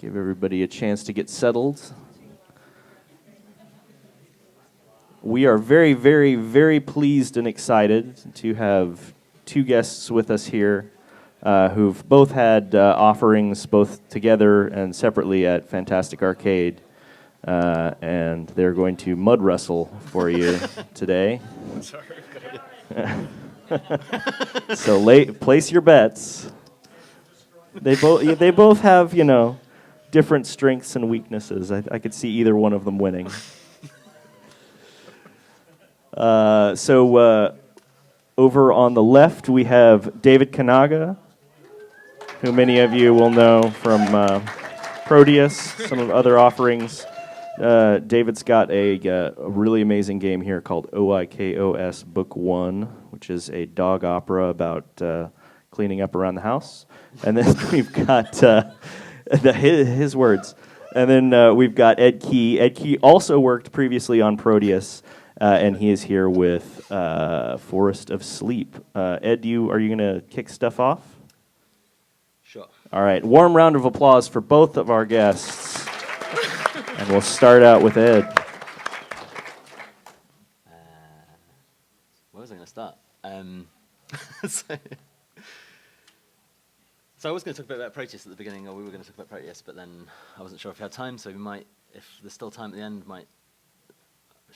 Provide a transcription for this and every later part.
Give everybody a chance to get settled. We are very, very, very pleased and excited to have two guests with us here who've both had offerings both together and separately at Fantastic Arcade. And they're going to mud wrestle for you today. Sorry. So place your bets. They both have, different strengths and weaknesses. I could see either one of them winning. So over on the left, we have David Kanaga, who many of you will know from Proteus, some of other offerings. David's got a really amazing game here called OIK OS Book I, which is a dog opera about cleaning up around the house. And then we've got his words. And then we've got Ed Key. Ed Key also worked previously on Proteus, and he is here with Forest of Sleep. Ed, are you going to kick stuff off? Sure. All right. Warm round of applause for both of our guests. And we'll start out with Ed. Where was I going to start? So I was going to talk a bit about Proteus at the beginning, or we were going to talk about Proteus, but then I wasn't sure if we had time, so we might, if there's still time at the end, might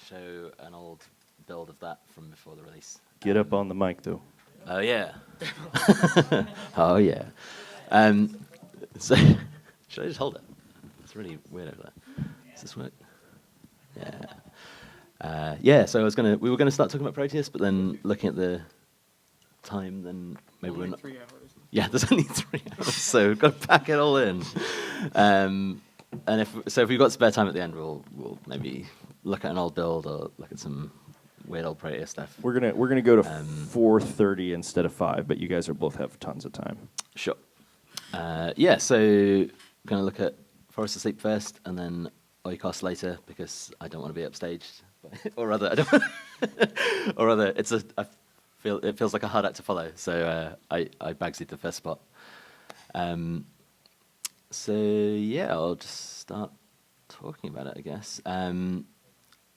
show an old build of that from before the release. Get up on the mic, though. Oh, yeah. Oh, yeah. So, should I just hold it? It's really weird over there. Does this work? Yeah. So we were going to start talking about Proteus, but then looking at the time, then maybe we're not. 3 hours. Yeah, there's only 3 hours, so we've got to pack it all in. And if we've got spare time at the end, we'll maybe look at an old build or look at some weird old Proteus stuff. We're gonna go to 4:30 instead of 5, but you guys both have tons of time. Sure. Yeah. So we're going to look at Forest of Sleep first, and then OIK OS later because I don't want to be upstaged, or rather, it feels like a hard act to follow. So I bagsied the first spot. So yeah, I'll just start talking about it, I guess. I'm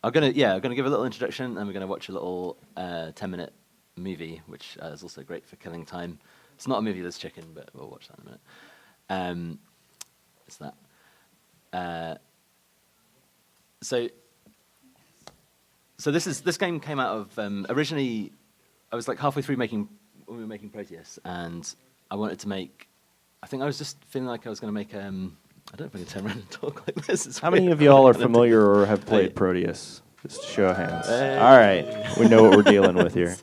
gonna give a little introduction, and we're gonna watch a little 10-minute movie, which is also great for killing time. It's not a movie that's chicken, but we'll watch that in a minute. It's that. So this game came out of originally. I was like halfway through when we were making Proteus, and I wanted to make. I think I was just feeling like I was going to make. I don't know if I can turn around and talk like this. How many of y'all are familiar or have played Proteus? Just show of hands. All right, we know what we're dealing with here.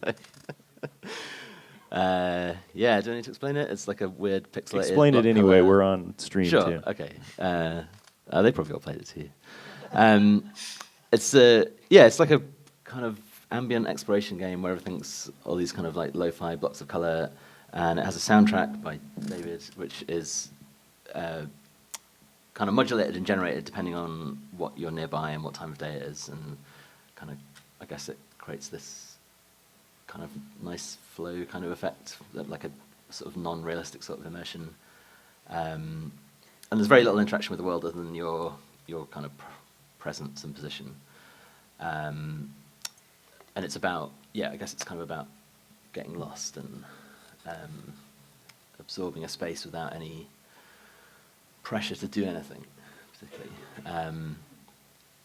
Yeah, do I need to explain it? It's like a weird pixelated. Explain it anyway. We're on stream sure, too. Okay. They probably all played it too. It's like a kind of ambient exploration game where everything's all these kind of like lo-fi blocks of color, and it has a soundtrack by David, which is kind of modulated and generated depending on what you're nearby and what time of day it is, and kind of, I guess it creates this kind of nice flow kind of effect, like a sort of non-realistic sort of immersion. And there's very little interaction with the world other than your kind of presence and position. And it's about, I guess it's kind of about getting lost and absorbing a space without any pressure to do anything, particularly.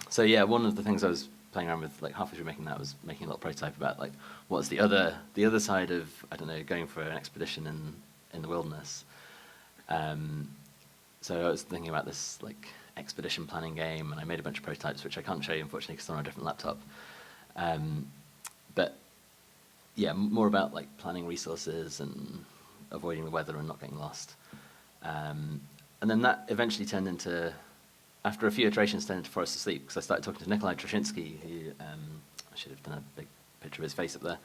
So yeah, one of the things I was playing around with, like halfway through making that, was making a little prototype about like what's the other side of, I don't know, going for an expedition in the wilderness. So I was thinking about this like expedition planning game, and I made a bunch of prototypes, which I can't show you unfortunately because they're on a different laptop. But yeah, more about like planning resources and avoiding the weather and not getting lost. And then that eventually turned into, after a few iterations, turned into Forest of Sleep, because I started talking to Nikolai Troshinsky, who I should have done a big picture of his face up there.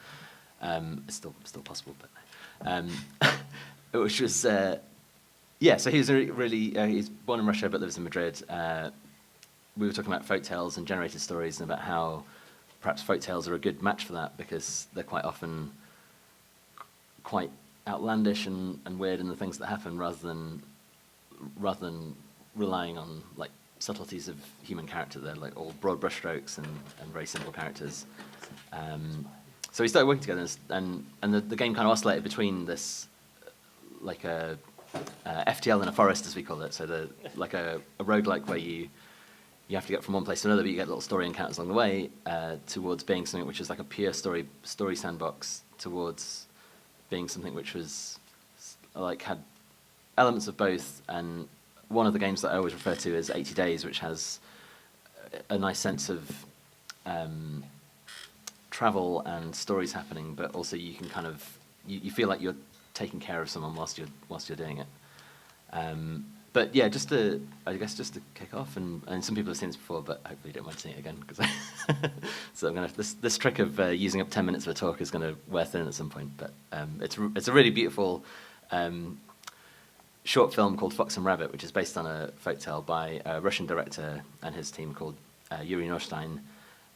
It's still possible, but which was so he's he's born in Russia but lives in Madrid. We were talking about folktales and generated stories, and about how perhaps folktales are a good match for that because they're quite often quite outlandish and weird in the things that happen, rather than relying on like subtleties of human character. They're like all broad brushstrokes and very simple characters. So we started working together, and the game kind of oscillated between this like a FTL in a forest, as we call it. So like a roguelike where you have to get from one place to another, but you get little story encounters along the way, towards being something which is like a pure story sandbox, towards being something which was like had elements of both. And one of the games that I always refer to is 80 Days, which has a nice sense of travel and stories happening, but also you can kind of you feel like you're taking care of someone whilst you're doing it. But yeah, I guess just to kick off, and some people have seen this before, but hopefully you don't mind seeing it again, because so I'm gonna this trick of using up 10 minutes of a talk is going to wear thin at some point. But it's a really beautiful short film called Fox and Rabbit, which is based on a folktale by a Russian director and his team called Yuri Norstein.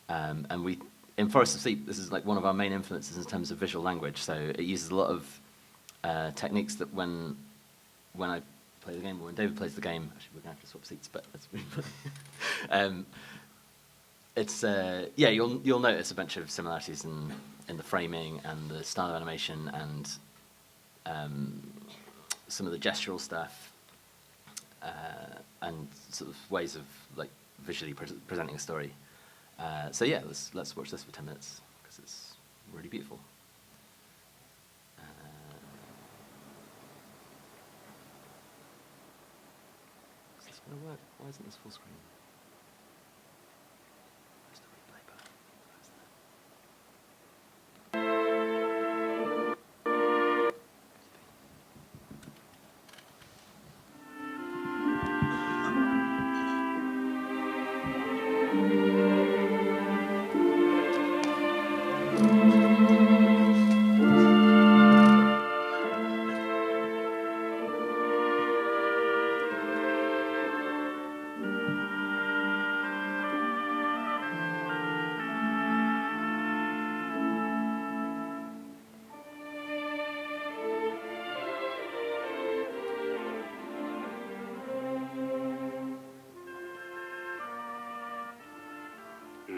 And we, in Forest of Sleep, this is like one of our main influences in terms of visual language. So it uses a lot of techniques that when I play the game, or when David plays the game, actually we're going to have to swap seats, but that's really funny. It's yeah, you'll notice a bunch of similarities in the framing and the style of animation and some of the gestural stuff and sort of ways of like visually presenting a story. So yeah, let's watch this for 10 minutes because it's really beautiful. Is this going to work? Why isn't this full screen? Where's the replay button? Where's that?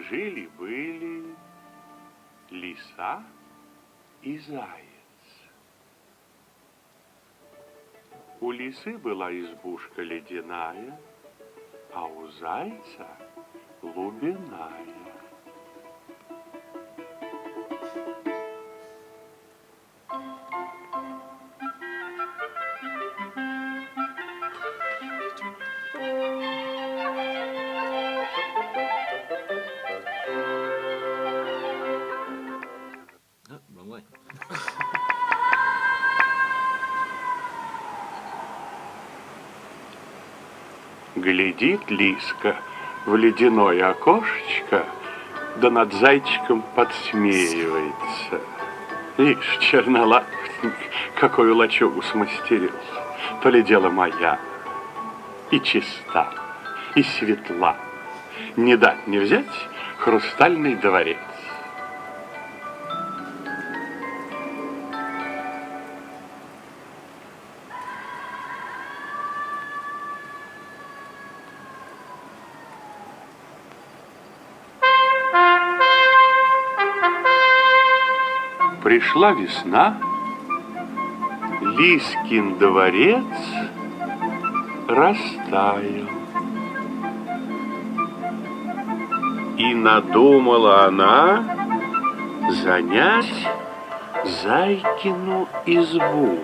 Жили-были лиса и заяц. У лисы была избушка ледяная, а у зайца лубиная. Oh, wrong way. Глядит лиска в ледяное окошечко, да над зайчиком подсмеивается. Ишь, чернолапник, какую лачугу смастерил. То ли дело моя, и чиста, и светла. Не дать не взять хрустальный дворец. Пришла весна, Лискин дворец растаял. И надумала она занять Зайкину избу.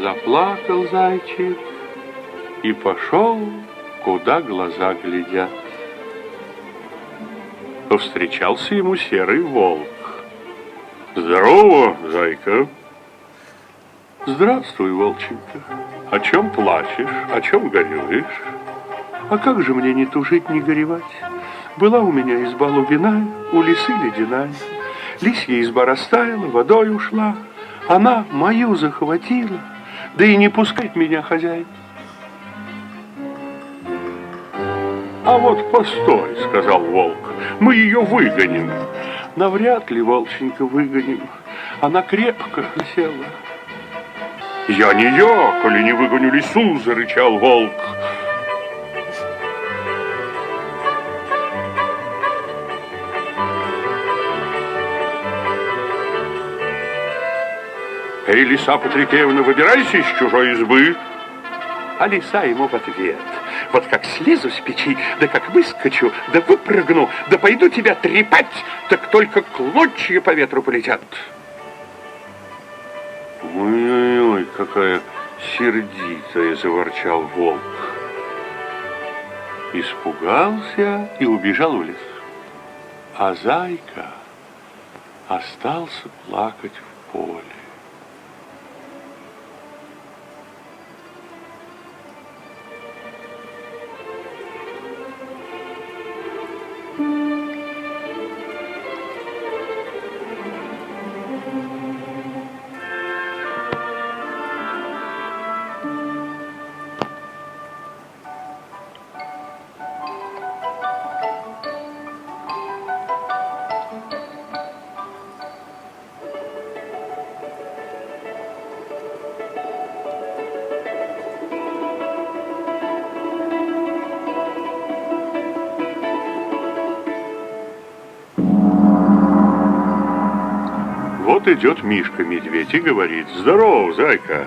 Заплакал зайчик и пошел, куда глаза глядят. Повстречался ему серый волк. Здорово, зайка. Здравствуй, волченька. О чем плачешь, о чем горюешь? А как же мне не тужить, не горевать? Была у меня изба лубиная, у лисы ледяная. Лисья изба растаяла, водой ушла. Она мою захватила, да и не пускает меня хозяин. А вот постой, сказал волк, мы ее выгоним. Навряд ли, волченька, выгоним. Она крепко села. Я не я, коли не выгоню лису, зарычал волк. Эй, лиса Патрикеевна, выбирайся из чужой избы. А лиса ему в ответ: вот как слезу с печи, да как выскочу, да выпрыгну, да пойду тебя трепать, так только клочья по ветру полетят. Ой-ой-ой, какая сердитая, заворчал волк. Испугался и убежал в лес. А зайка остался плакать в поле. Вот идет Мишка-медведь и говорит: здорово, зайка.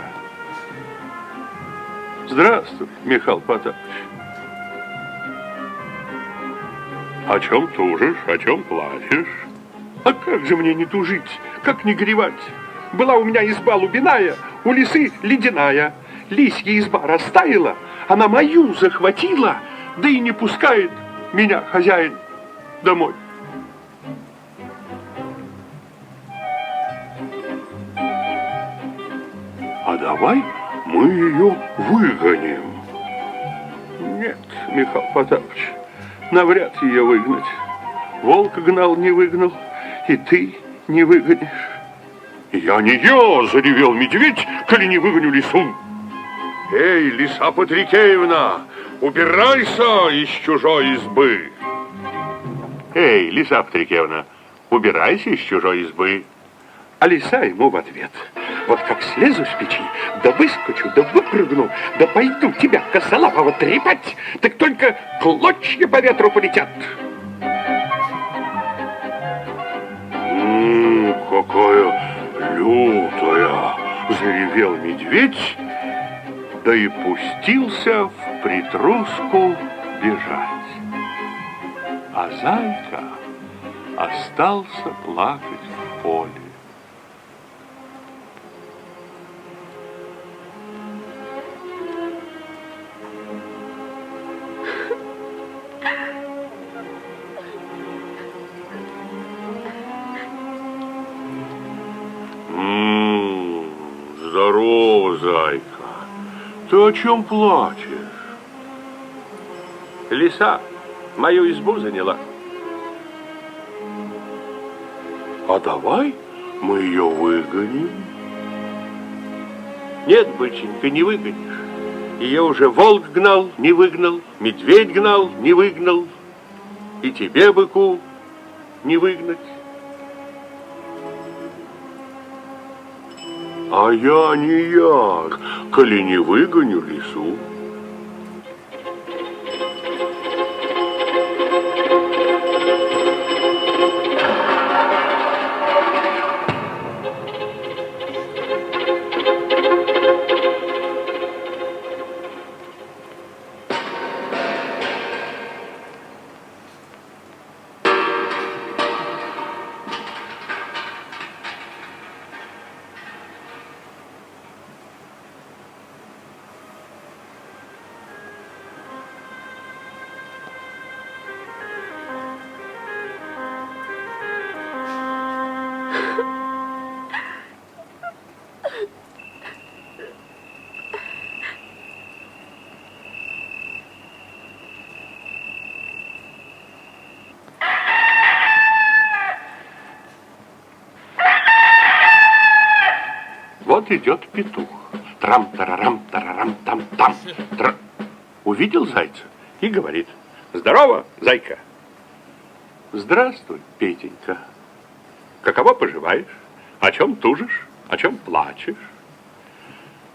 Здравствуй, Михаил Потапыч. О чем тужишь, о чем плачешь? А как же мне не тужить, как не горевать? Была у меня изба лубиная, у лисы ледяная. Лисья изба растаяла, она мою захватила, да и не пускает меня хозяин домой. А давай мы ее выгоним. Нет, Михаил Потапыч, навряд ее выгнать. Волк гнал, не выгнал, и ты не выгонишь. Я не я, заревел медведь, коли не выгоню лису. Эй, лиса Патрикеевна, убирайся из чужой избы. Эй, лиса Патрикеевна, убирайся из чужой избы. А лиса ему в ответ: вот как слезу с печи, да выскочу, да выпрыгну, да пойду тебя, косолапого, трепать, так только клочья по ветру полетят. Какая лютая, заревел медведь, да и пустился в притруску бежать. А зайка остался плакать в поле. Здорово, зайка. Ты о чем плачешь? Лиса мою избу заняла. А давай мы ее выгоним. Нет, быченька, не выгонишь. Ее уже волк гнал, не выгнал, медведь гнал, не выгнал. И тебе, быку, не выгнать. А я не я, коли не выгоню лису. идет петух. Трам-тарарам-тарарам-там-там. Увидел зайца и говорит: здорово, зайка. Здравствуй, Петенька. Каково поживаешь? О чем тужишь? О чем плачешь?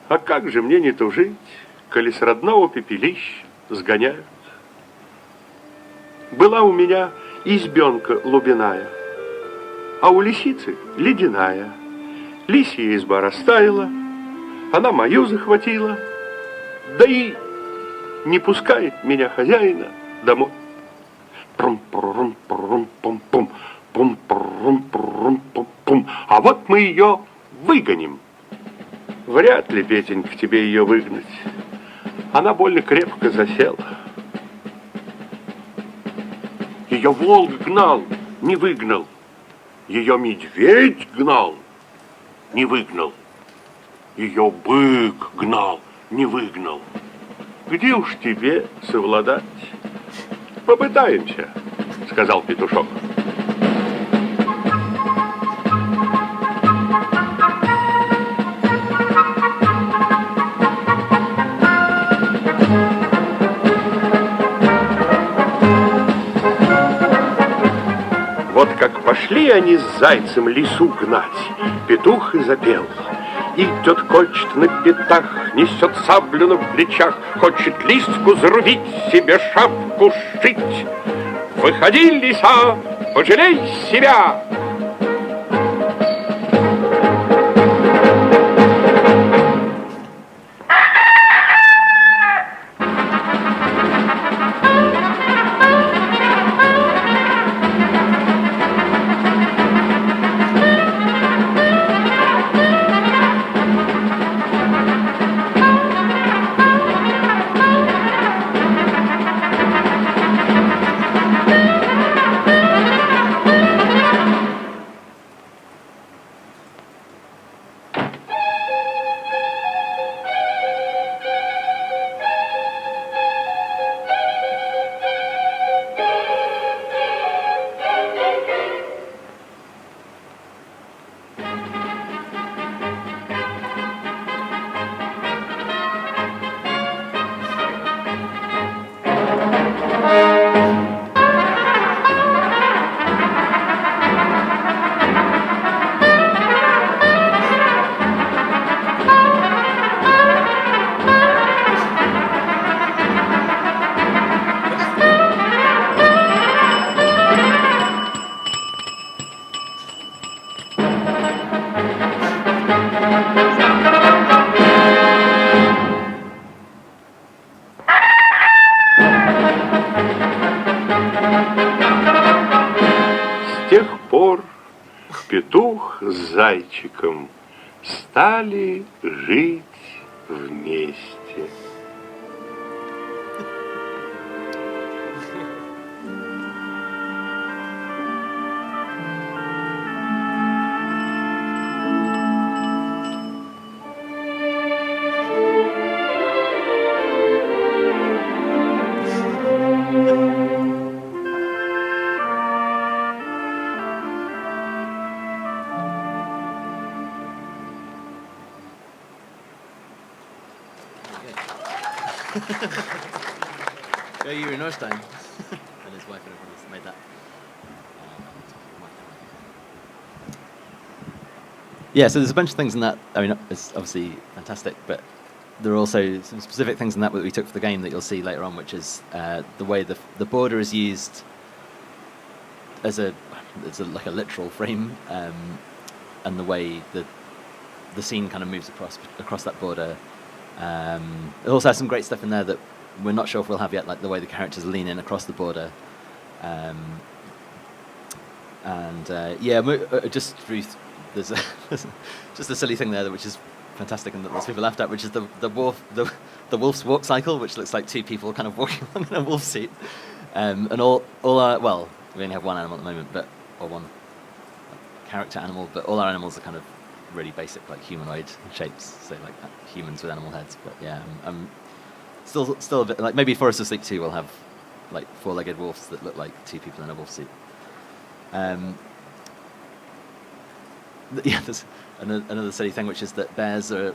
А как же мне не тужить, коли с родного пепелища сгоняют? Была у меня избенка лубиная, а у лисицы ледяная. Лисья изба растаяла, она мою захватила, да и не пускает меня хозяина домой. Прум-прум-прум-пум-пум, пум-прум-прум-пум-пум. А вот мы ее выгоним. Вряд ли, Петенька, тебе ее выгнать. Она больно крепко засела. Ее волк гнал, не выгнал. Ее медведь гнал, не выгнал. Ее бык гнал, не выгнал. Где уж тебе совладать? Попытаемся, сказал петушок. Вот как пошли они с зайцем лису гнать, петух и запел. Идет кочет на пятах, несет саблю на плечах, хочет листку зарубить, себе шапку сшить. Выходи, лиса, пожалей себя! С тех пор петух с зайчиком стали жить вместе. Go you in Norstein. And his wife and everyone else made that. Yeah, so there's a bunch of things in that. I mean, it's obviously fantastic, but there are also some specific things in that we took for the game that you'll see later on, which is the way the border is used as like a literal frame, and the way the scene kind of moves across that border. It also has some great stuff in there that we're not sure if we'll have yet, like the way the characters lean in across the border. Just Ruth, there's just a silly thing there which is fantastic and that lots of people laughed at, which is the wolf's walk cycle, which looks like two people kind of walking along in a wolf suit. And all our, well, we only have one animal at the moment, or one character animal, but all our animals are kind of really basic, like humanoid shapes, so like humans with animal heads. But yeah, I'm still a bit like, maybe Forest of Sleep 2 will have like four-legged wolves that look like two people in a wolf suit. Yeah, another silly thing, which is that bears are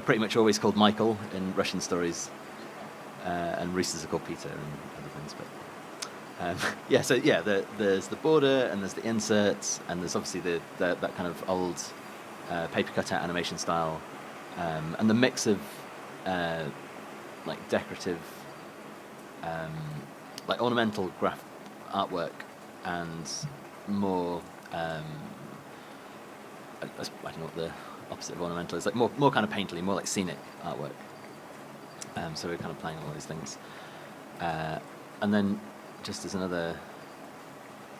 pretty much always called Michael in Russian stories, and roosters are called Peter and other things. But there's the border and there's the inserts, and there's obviously that kind of old paper cutout animation style, and the mix of like decorative, like ornamental artwork and more. I don't know what the opposite of ornamental is, like more kind of painterly, more like scenic artwork. So we're kind of playing all these things. And then, just as another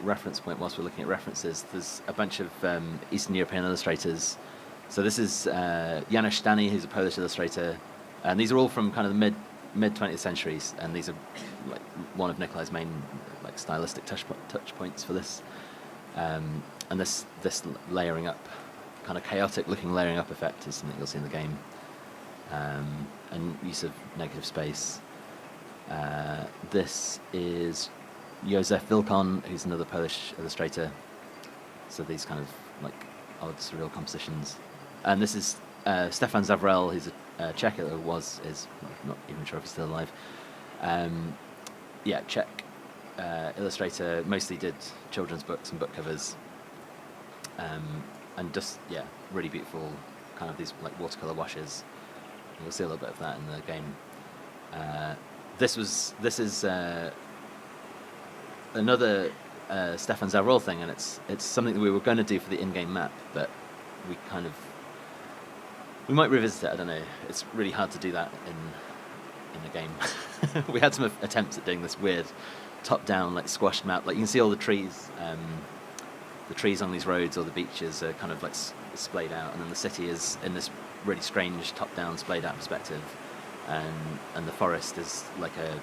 reference point, whilst we're looking at references, there's a bunch of Eastern European illustrators. So this is Janusz Stani, who's a Polish illustrator, and these are all from kind of the mid 20th centuries, and these are like one of Nikolai's main like stylistic touch points for this. And this layering up, kind of chaotic looking layering up effect is something you'll see in the game, and use of negative space. This is Józef Wilkon, who's another Polish illustrator. So these kind of like odd surreal compositions. And this is Stefan Zavrel, who's a Czech, is, I'm not even sure if he's still alive. Czech illustrator, mostly did children's books and book covers. And just, really beautiful kind of these like watercolor washes. And you'll see a little bit of that in the game. This is another Stefan Zavrel thing, and it's something that we were going to do for the in-game map, but we might revisit it. I don't know. It's really hard to do that in a game. We had some attempts at doing this weird top-down like squashed map. Like you can see all the trees. The trees on these roads or the beaches are kind of like splayed out, and then the city is in this really strange top-down splayed out perspective, and the forest is like a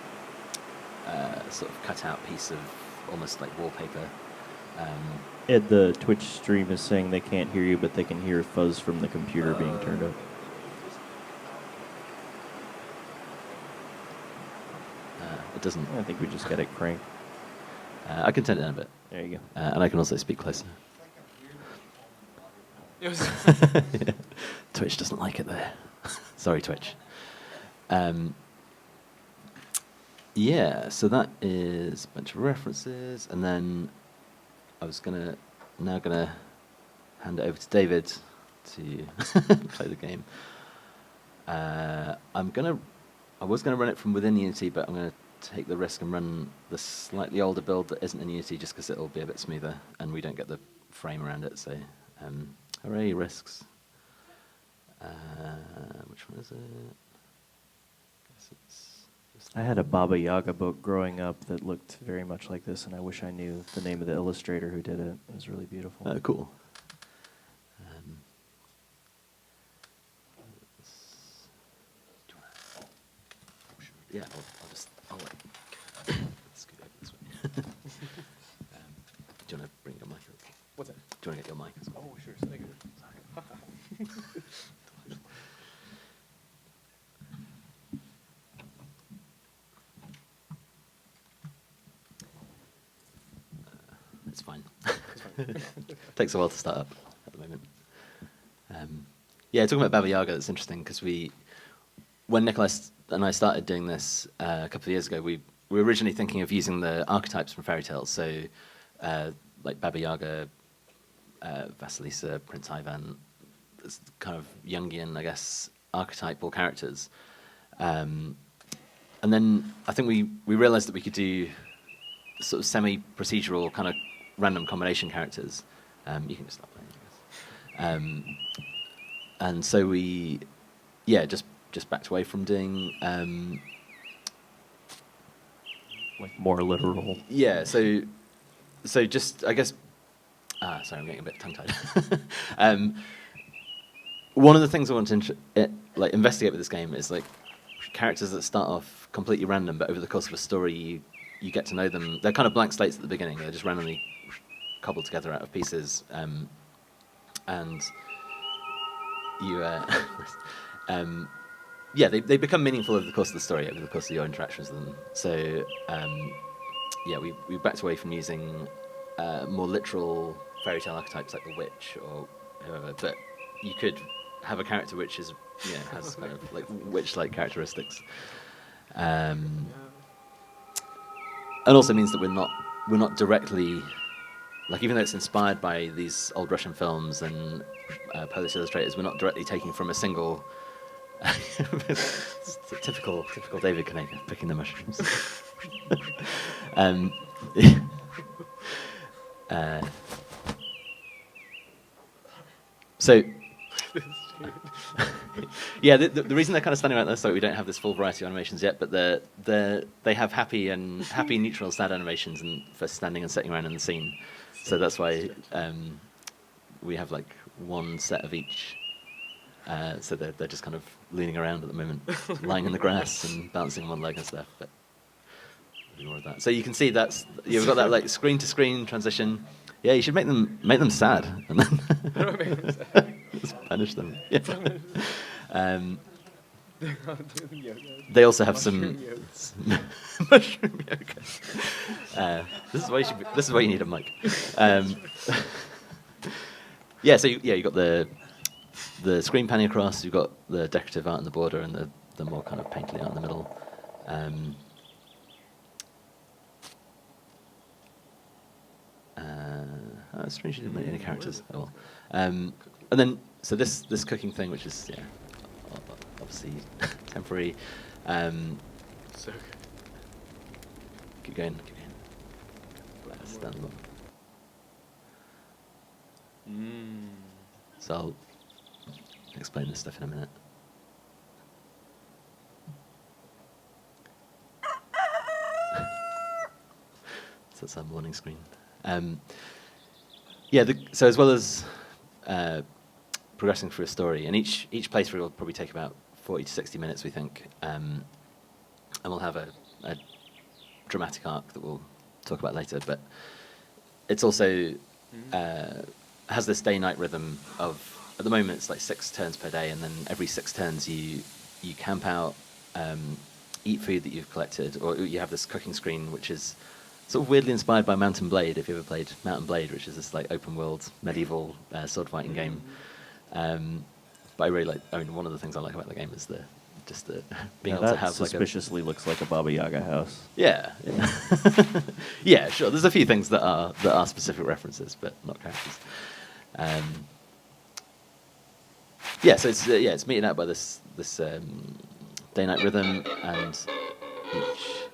sort of cut-out piece of almost like wallpaper. Ed, the Twitch stream is saying they can't hear you, but they can hear fuzz from the computer being turned up. It doesn't. I think we just got it cranked. I can turn it down a bit. There you go. And I can also speak closer. Twitch doesn't like it there. Sorry, Twitch. So that is a bunch of references, and then I was now gonna hand it over to David to play the game. I was gonna run it from within Unity, but I'm gonna take the risk and run the slightly older build that isn't in Unity, just because it'll be a bit smoother and we don't get the frame around it. So, hooray, risks. Which one is it? Guess it's I had a Baba Yaga book growing up that looked very much like this, and I wish I knew the name of the illustrator who did it. It was really beautiful. Cool. I'll scoot over this way. Do you want to bring your mic up? What's that? Do you want to get your mic as well? Oh, sure. Sorry. It's fine. Takes a while to start up at the moment. Talking about Baba Yaga, that's interesting because when Nicholas and I started doing this a couple of years ago, we were originally thinking of using the archetypes from fairy tales, so like Baba Yaga, Vasilisa, Prince Ivan, kind of Jungian, I guess, archetypal characters. And then I think we realized that we could do sort of semi-procedural kind of random combination characters. You can just stop playing, I guess. And so we, just backed away from doing Like more literal. Yeah, so just, I guess, sorry, I'm getting a bit tongue-tied. One of the things I want to investigate with this game is like characters that start off completely random, but over the course of a story, you get to know them. They're kind of blank slates at the beginning. They're just randomly cobbled together out of pieces, and you, they become meaningful over the course of the story, over the course of your interactions with them. So, we backed away from using more literal fairy tale archetypes like the witch or whoever, but you could have a character which is has kind of like witch-like characteristics, and also means that we're not directly, like, even though it's inspired by these old Russian films and Polish illustrators, we're not directly taking from a single. It's typical David Kanaga picking the mushrooms. So, yeah, the reason they're kind of standing out there, so we don't have this full variety of animations yet, but they have happy, neutral, sad animations for standing and sitting around in the scene. So that's why we have like one set of each. So they're just kind of leaning around at the moment, lying in the grass and bouncing on one leg and stuff. But more of that. So you can see you've got that like screen to screen transition. Yeah, you should make them sad and then just punish them. Yeah. They also have some mushroom yoga. This is why you need a mic. Yeah, so you got the screen panning across. You've got the decorative art in the border and the more kind of painterly art in the middle. Strange you didn't make any characters at all. And then, so this cooking thing, which is obviously temporary. So Keep going. Stand them up. So I'll explain this stuff in a minute. So that's our morning screen. So as well as progressing through a story, and each playthrough will probably take about 40 to 60 minutes, we think, and we'll have a dramatic arc that we'll talk about later. But it's also has this day-night rhythm of, at the moment, it's like 6 turns per day, and then every 6 turns you camp out, eat food that you've collected, or you have this cooking screen, which is sort of weirdly inspired by Mountain Blade, if you ever played Mountain Blade, which is this like open world medieval sword fighting game. But I really one of the things I like about the game is being able to have suspiciously looks like a Baba Yaga house. Yeah. Yeah, sure. There's a few things that are specific references, but not characters. So it's meted out by this day-night rhythm, and each.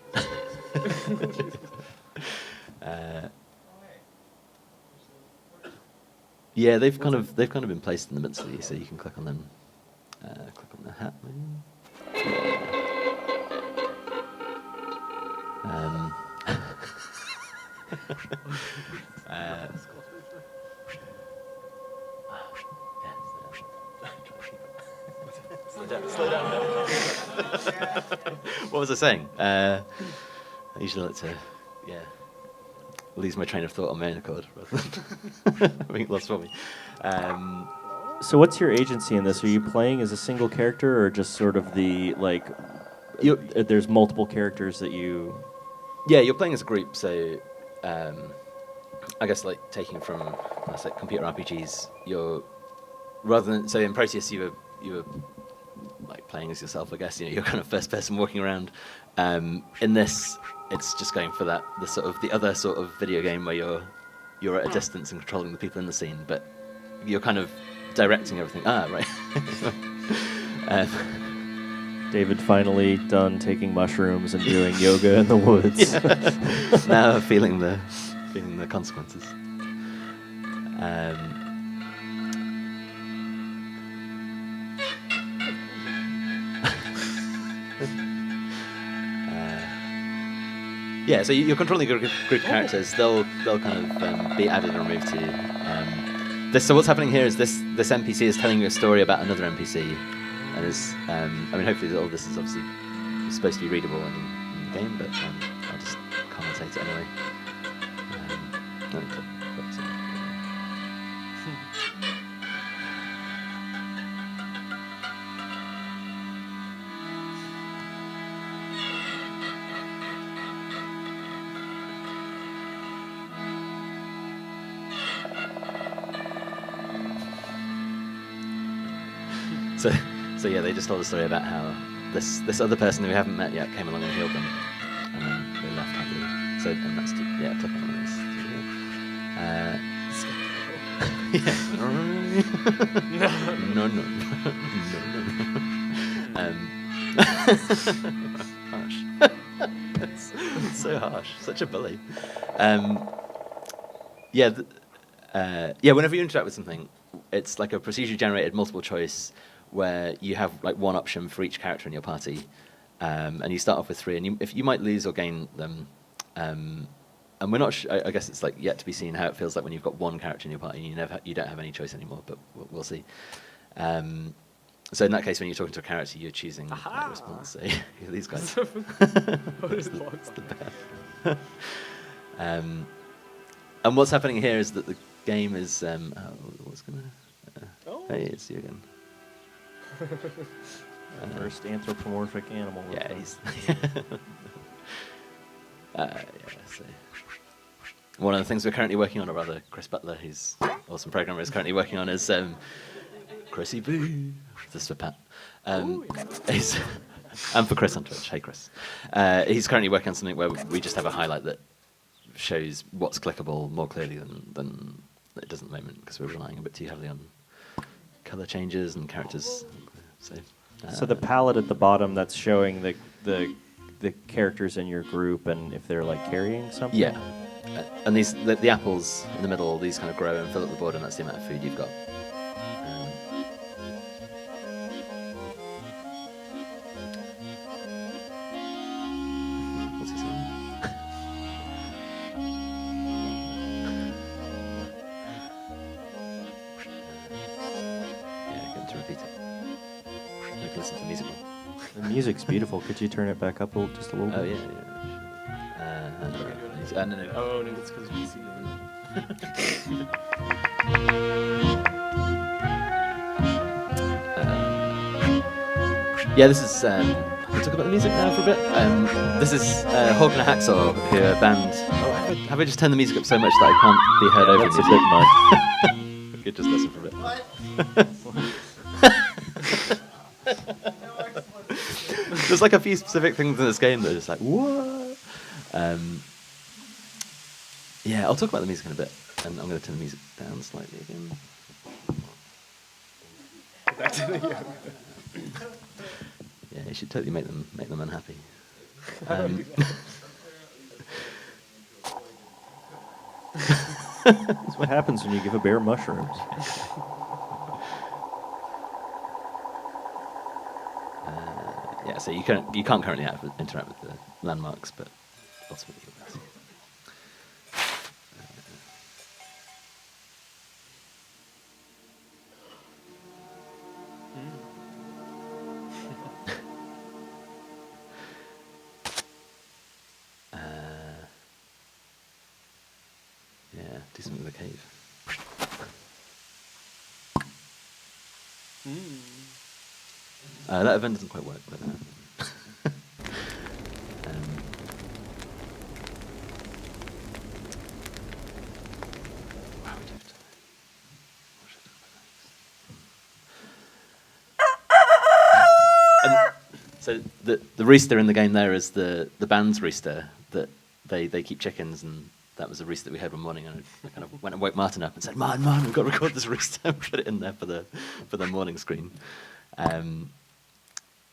They've kind of been placed in the midst of you, so you can click on them. Click on the hat. Slow down. What was I saying? I usually like to, lose my train of thought on my own accord rather than having it lost for me. So what's your agency in this? Are you playing as a single character, or just sort of there's multiple characters that you... Yeah, you're playing as a group, so I guess like taking from, let's say, computer RPGs, so in Proteus you were like playing as yourself, I guess, you're kind of first person walking around. In this, it's just going for the other sort of video game where you're at a distance and controlling the people in the scene, but you're kind of directing everything. Right. David finally done taking mushrooms and doing yoga in the woods. Now feeling the consequences. So you're controlling a group of characters. They'll kind of be added and removed to you. So what's happening here is this NPC is telling you a story about another NPC, and is hopefully all this is obviously supposed to be readable in the game, but I'll just commentate it anyway. So yeah, they just told a story about how this other person who we haven't met yet came along and healed them, and then they left happily. So and that's click on one of these. No. Harsh. It's so harsh. Such a bully. Whenever you interact with something, it's like a procedurally generated multiple choice where you have like one option for each character in your party, and you start off with 3, and if you might lose or gain them. And we're not. I guess it's like yet to be seen how it feels like when you've got one character in your party and you don't have any choice anymore. But we'll see. So in that case, when you're talking to a character, you're choosing a response. So these guys. It's the bear. And what's happening here is that the game is. What's gonna? Hey, it's you again. First anthropomorphic animal. Yeah, he's. So. One of the things we're currently working on, or rather, Chris Butler, who's an awesome programmer, is currently working on is Chrissy Boo. This is for Pat. And for Chris on Twitch. Hey, Chris. He's currently working on something where we just have a highlight that shows what's clickable more clearly than it does at the moment, because we're relying a bit too heavily on color changes and characters. So the palette at the bottom, that's showing the characters in your group and if they're like carrying something? Yeah. And these the apples in the middle, these kind of grow and fill up the board, and that's the amount of food you've got. What's he saying? Get him to repeat it. You can listen to the music more. The music's beautiful. Could you turn it back up just a little bit? Oh, yeah. No. Oh, no, it's because we see this is. We'll talk about the music now for a bit. This is Hawk and a Hacksaw, who are a band. Oh, have I just turned the music up so much that I can't be heard over? That's a bit much. We could just listen for a bit. There's like a few specific things in this game that are just like, what? I'll talk about the music in a bit, and I'm going to turn the music down slightly again. Yeah, you should totally make them unhappy. That's what happens when you give a bear mushrooms. So you can't currently interact with the landmarks, but ultimately you will. Do something with the cave. That event doesn't quite work, but so the rooster in the game there is the band's rooster that they keep chickens, and that was a rooster that we heard one morning, and I kind of went and woke Martin up and said, "Man, we've got to record this rooster and put it in there for the morning screen."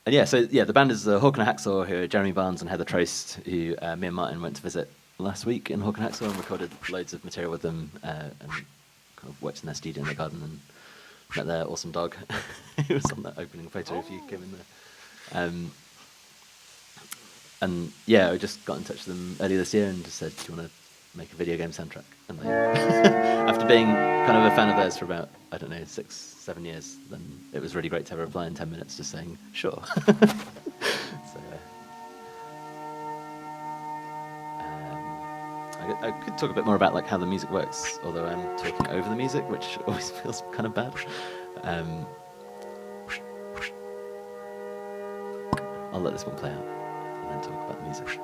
The band is Hawk and a Hacksaw, who are Jeremy Barnes and Heather Trost, who me and Martin went to visit last week in Hawk and Hacksaw and recorded loads of material with them, and kind of worked in their studio in the garden and met their awesome dog, who was on that opening photo if you came in there. I just got in touch with them earlier this year and just said, "Do you want to make a video game soundtrack?" And they, after being kind of a fan of theirs for about, 6-7 years, then it was really great to have a reply in 10 minutes just saying, "Sure." I could talk a bit more about like how the music works, although I'm talking over the music, which always feels kind of bad. I'll let this one play out and then talk about the music.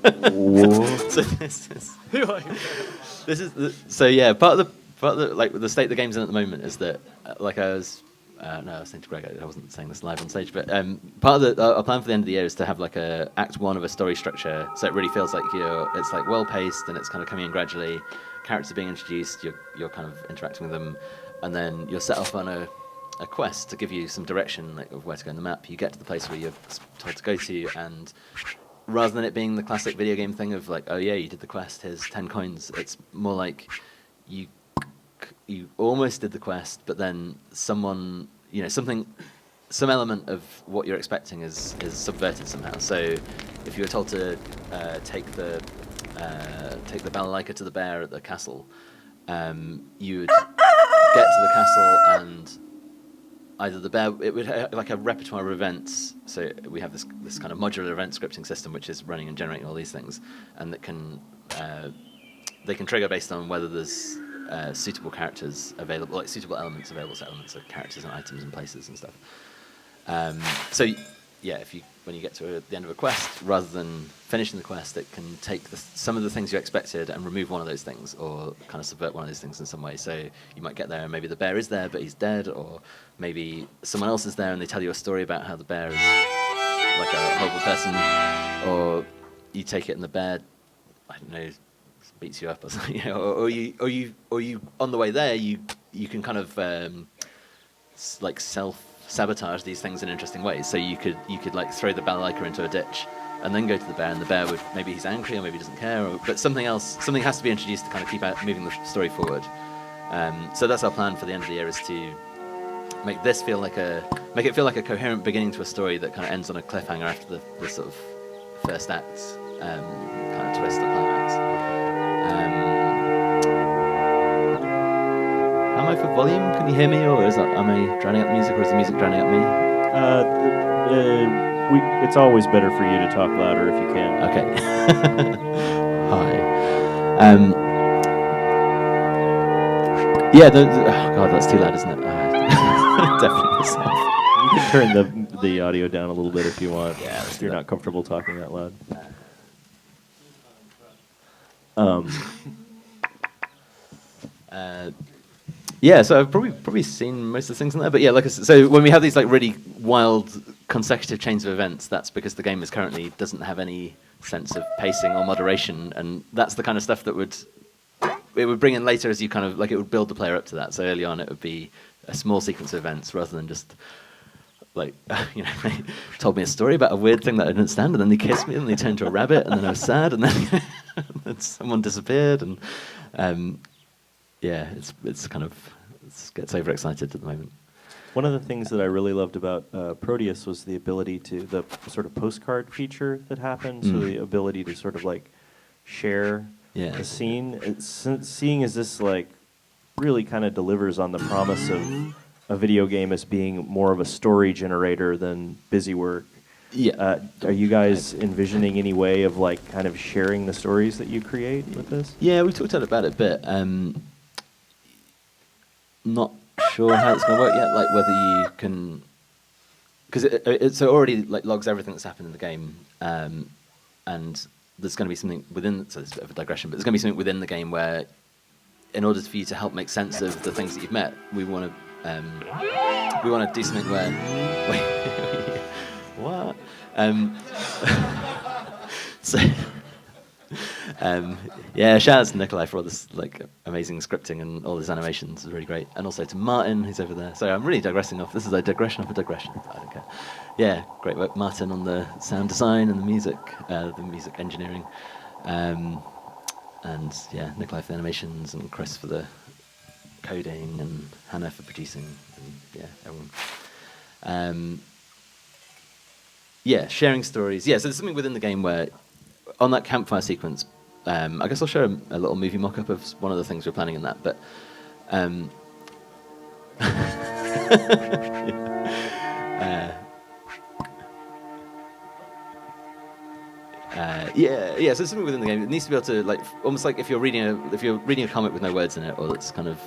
So this is so yeah. Part of the like the state the game's in at the moment is that like I was saying to Greg, I wasn't saying this live on stage, but part of our plan for the end of the year is to have like a act one of a story structure, so it really feels like it's like well paced and it's kind of coming in gradually. Characters are being introduced, you're kind of interacting with them, and then you're set off on a quest to give you some direction like, of where to go on the map. You get to the place where you're told to go to, and rather than it being the classic video game thing of like, oh yeah, you did the quest, here's 10 coins, it's more like you almost did the quest, but then someone, some element of what you're expecting is subverted somehow. So if you were told to take the balalaika to the bear at the castle, you would get to the castle and either the bear, it would have like a repertoire of events. So we have this kind of modular event scripting system which is running and generating all these things, and that can they can trigger based on whether there's suitable characters available, like suitable elements available, so elements of characters and items and places and stuff. So yeah, when you get to the end of a quest, rather than finishing the quest, it can take some of the things you expected and remove one of those things, or kind of subvert one of those things in some way. So you might get there and maybe the bear is there but he's dead, or maybe someone else is there and they tell you a story about how the bear is like a horrible person, or you take it and the bear, I don't know, beats you up or something, or you on the way there you can kind of like self-sabotage these things in interesting ways. So you could like throw the balalaika into a ditch and then go to the bear, and the bear would, maybe he's angry or maybe he doesn't care, but something has to be introduced to kind of keep moving the story forward. So that's our plan for the end of the year, is to make it feel like a coherent beginning to a story that kind of ends on a cliffhanger after the sort of first act kind of twist or climax. Am I for volume? Can you hear me, or am I drowning out the music, or is the music drowning out me? It's always better for you to talk louder if you can. Okay. Hi. Yeah. Oh God, that's too loud, isn't it? Definitely myself. You can turn the audio down a little bit if you want. Yeah, if you're not comfortable talking that loud. Yeah, so I've probably seen most of the things in there, but yeah, like so when we have these like really wild consecutive chains of events, that's because the game currently doesn't have any sense of pacing or moderation, and that's the kind of stuff that it would bring in later as you kind of like, it would build the player up to that. So early on, it would be a small sequence of events rather than just like they told me a story about a weird thing that I didn't understand, and then they kissed me, and they turned into a rabbit, and then I was sad, and then someone disappeared, and yeah, it's kind of gets overexcited at the moment. One of the things that I really loved about Proteus was the ability the sort of postcard feature that happened. So the ability to sort of like share the scene. Seeing as this like really kind of delivers on the promise of a video game as being more of a story generator than busy work. Yeah. Are you guys envisioning any way of like kind of sharing the stories that you create with this? Yeah, we talked about it a bit. Not sure how it's going to work yet. Like whether you can, because it already like logs everything that's happened in the game, and there's going to be something within. So it's a bit of a digression, but there's going to be something within the game where, in order for you to help make sense of the things that you've met, we want to do something where. Wait, what? So. Yeah, shout out to Nikolai for all this like amazing scripting and all these animations. It's really great, and also to Martin, who's over there. So I'm really digressing off. This is a digression off a digression. I don't care. Yeah, great work, Martin, on the sound design and the music engineering, and yeah, Nikolai for the animations, and Chris for the coding, and Hannah for producing, and yeah, everyone. Yeah, sharing stories. Yeah, so there's something within the game where, on that campfire sequence, I guess I'll show a little movie mock-up of one of the things we're planning in that. But yeah. So something within the game, it needs to be able to like almost like if you're reading a comic with no words in it, or that's kind of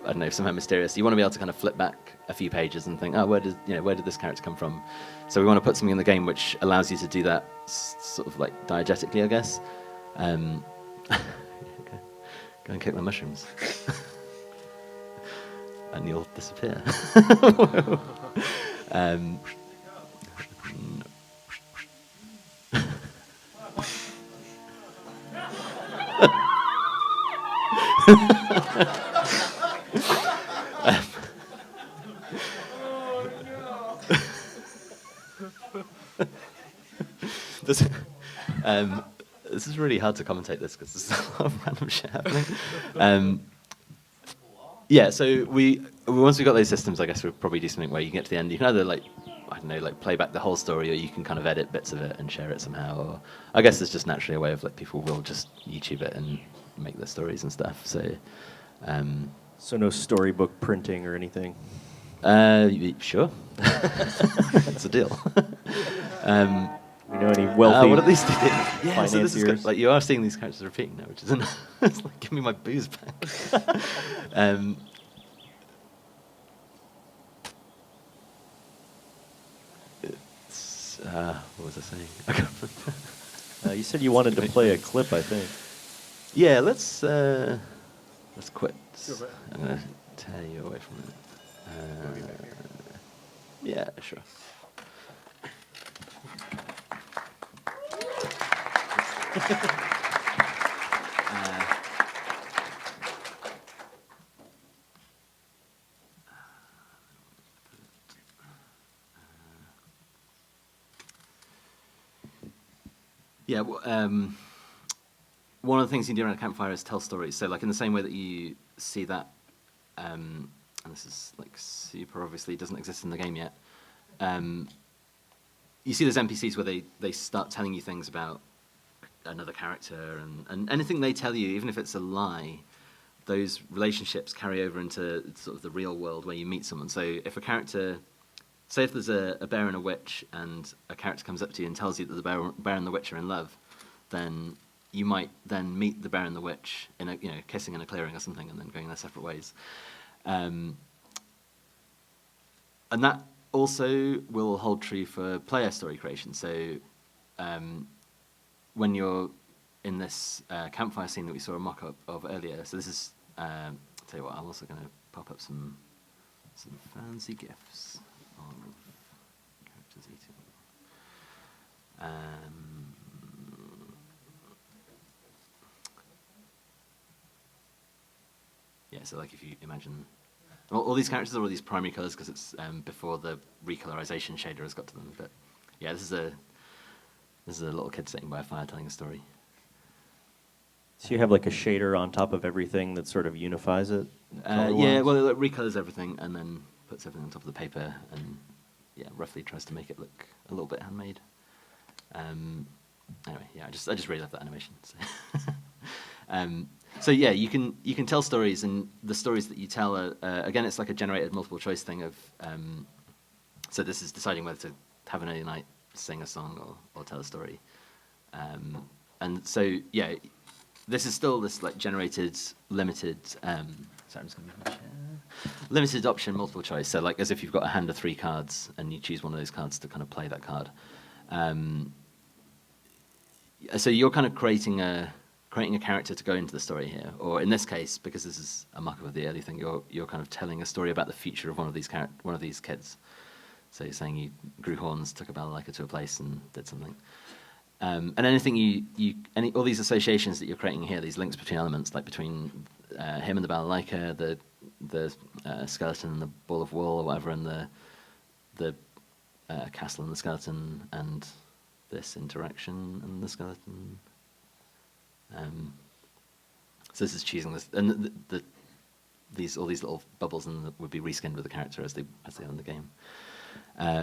I don't know, somehow mysterious. You want to be able to kind of flip back a few pages and think, oh, where did this character come from? So we want to put something in the game which allows you to do that sort of like diegetically, I guess. Okay. Go and kick the mushrooms. And you'll disappear. This is really hard to commentate this because there's a lot of random shit happening. Yeah, so once we got those systems, I guess we'll probably do something where you can get to the end. You can either play back the whole story, or you can kind of edit bits of it and share it somehow. Or I guess there's just naturally a way of people will just YouTube it and make their stories and stuff. So, So no storybook printing or anything? Sure. That's a deal. You know any wealthy what at least yeah, so this is financiers? good. You are seeing these characters repeating now, which isn't. It's like, give me my booze back. What was I saying? I can't remember. You said you wanted to play a clip, I think. Yeah, let's quit. I'm gonna tear you away from it. Yeah, sure. Yeah, one of the things you do around a campfire is tell stories. So, like in the same way that you see that, and this is like super obviously doesn't exist in the game yet. You see those NPCs where they start telling you things about another character, and anything they tell you, even if it's a lie, those relationships carry over into sort of the real world where you meet someone. So if a character, say if there's a bear and a witch, and a character comes up to you and tells you that the bear and the witch are in love, then you might then meet the bear and the witch in a kissing in a clearing or something, and then going their separate ways. And that also will hold true for player story creation. So when you're in this campfire scene that we saw a mock-up of earlier, so this is, I'll tell you what, I'm also going to pop up some fancy GIFs of characters eating. Yeah, so like if you imagine, all these characters are all these primary colors because it's before the recolorization shader has got to them. But yeah, this is a little kid sitting by a fire telling a story. So you have like a shader on top of everything that sort of unifies it? Yeah, well, it recolors everything and then puts everything on top of the paper and roughly tries to make it look a little bit handmade. Anyway, yeah, I just really love that animation. So. So yeah, you can tell stories, and the stories that you tell are, again, it's like a generated multiple choice thing of, so this is deciding whether to have an early night, sing a song, or tell a story. And so yeah, this is still this like generated limited, sorry, I'm just going to move my chair. Limited option multiple choice. So like as if you've got a hand of 3 cards and you choose one of those cards to kind of play that card. So you're kind of creating a character to go into the story here, or in this case, because this is a mock-up of the early thing, you're kind of telling a story about the future of one of these kids. So you're saying you grew horns, took a balalaika to a place, and did something. And anything all these associations that you're creating here, these links between elements, like between him and the balalaika, the skeleton and the ball of wool or whatever, and the castle and the skeleton, and this interaction and the skeleton. So this is choosing this, and all these little bubbles would be reskinned with the character as they are in the game.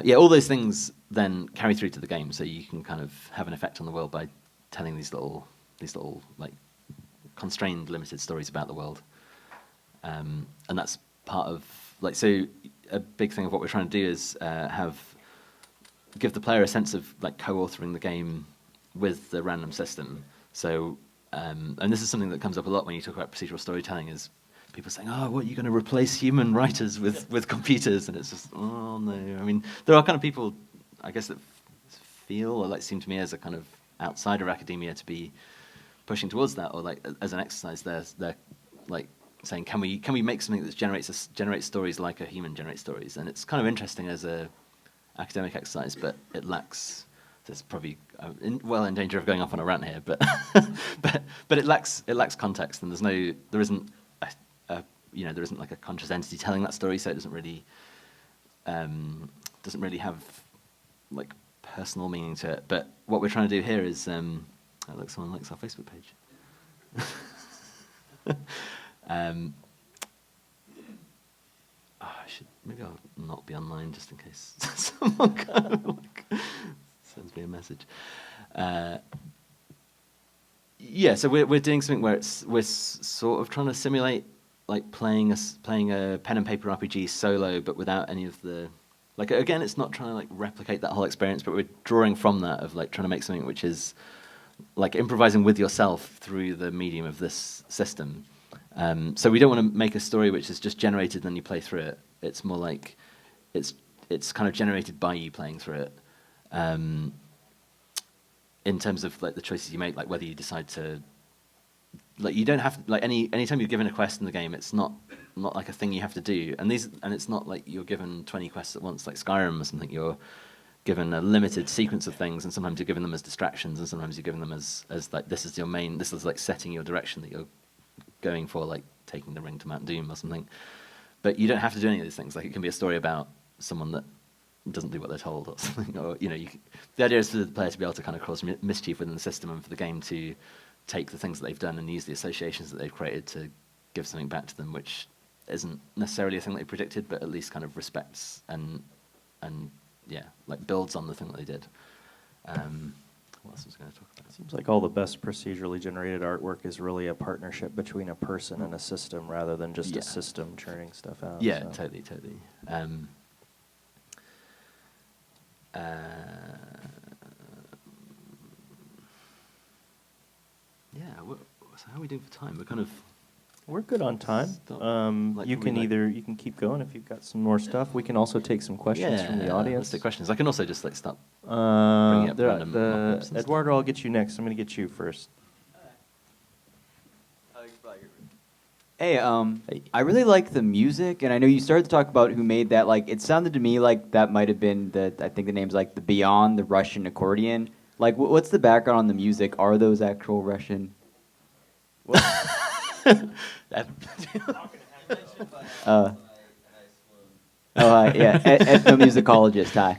Yeah, all those things then carry through to the game, so you can kind of have an effect on the world by telling these little like constrained, limited stories about the world. And that's part of so a big thing of what we're trying to do is give the player a sense of like co-authoring the game with the random system. So and this is something that comes up a lot when you talk about procedural storytelling, is people saying, "Oh, what, you're going to replace human writers with computers?" And it's just, oh no. I mean, there are kind of people, I guess, that feel or like seem to me as a kind of outsider academia to be pushing towards that, or like as an exercise, they're like saying, can we make something that generates stories like a human generates stories? And it's kind of interesting as a academic exercise, but it lacks. There's probably well in danger of going off on a rant here, but but it lacks context, and there isn't like a conscious entity telling that story, so it doesn't really have like personal meaning to it. But what we're trying to do here is, look, someone likes our Facebook page. Maybe I'll not be online just in case someone kind of like sends me a message. So we're doing something where we're sort of trying to simulate like playing a pen and paper RPG solo, but without any of the again, it's not trying to like replicate that whole experience, but we're drawing from that of like trying to make something which is like improvising with yourself through the medium of this system. So we don't want to make a story which is just generated and then you play through it. It's more like it's kind of generated by you playing through it. In terms of like the choices you make, like whether you decide to, like you don't have to, like anytime you're given a quest in the game, it's not like a thing you have to do. And it's not like you're given 20 quests at once, like Skyrim or something. You're given a limited sequence of things, and sometimes you're given them as distractions, and sometimes you're given them as like this is like setting your direction that you're going for, like taking the ring to Mount Doom or something. But you don't have to do any of these things. Like it can be a story about someone that doesn't do what they're told or something. Or the idea is for the player to be able to kind of cause mischief within the system, and for the game to take the things that they've done and use the associations that they've created to give something back to them, which isn't necessarily a thing that they predicted, but at least kind of respects and like builds on the thing that they did. What else was I going to talk about? Seems like all the best procedurally generated artwork is really a partnership between a person and a system, rather than just a system churning stuff out. Yeah, so. totally. So how are we doing for time? We're good on time. You can keep going if you've got some more stuff. We can also take some questions from the audience. Let's take questions. I can also just like stop bringing up random mock-ups and Eduardo, I'll get you next. I'm going to get you first. Hey, I really like the music, and I know you started to talk about who made that. Like, it sounded to me like that might have been I think the name's like the Beyond the Russian Accordion. Like, what's the background on the music? Are those actual Russian? Ethnomusicologist. Hi.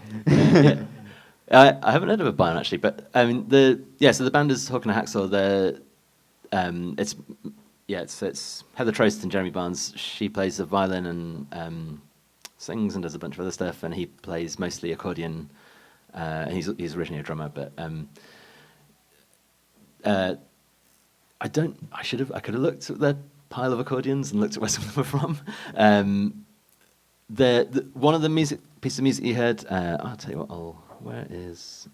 I haven't heard of a band actually, but I mean so the band is Hawk and Hacksaw. It's Heather Trost and Jeremy Barnes. She plays the violin and sings and does a bunch of other stuff, and he plays mostly accordion. He's originally a drummer, but I could have looked at the pile of accordions and looked at where some of them were from. One of the piece of music you heard, I'll tell you what, where is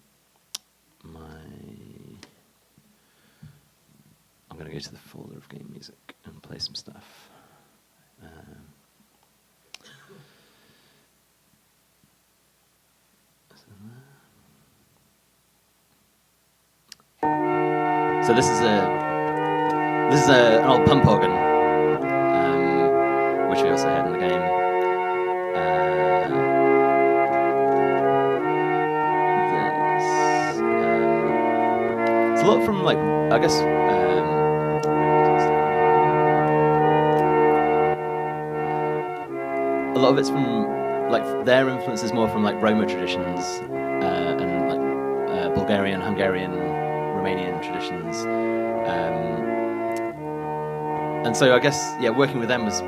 my... I'm going to go to the folder of game music and play some stuff. So this is an old pump organ, which we also had in the game. It's a lot from, like, I guess, a lot of it's from, like, their influence is more from, like, Roma traditions and, like, Bulgarian, Hungarian, Romanian traditions. And so I guess, working with them was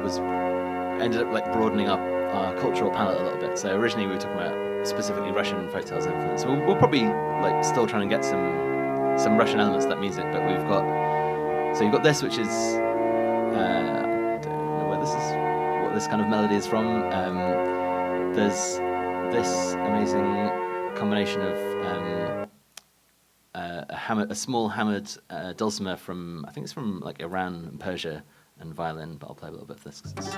ended up like broadening up our cultural palette a little bit. So originally we were talking about specifically Russian folktales influence. So we'll probably like still try and get some Russian elements to that music, but you've got this, which is I don't know what this kind of melody is from. There's this amazing combination of a small hammered dulcimer from, I think it's from like Iran and Persia, and violin, but I'll play a little bit of this because it's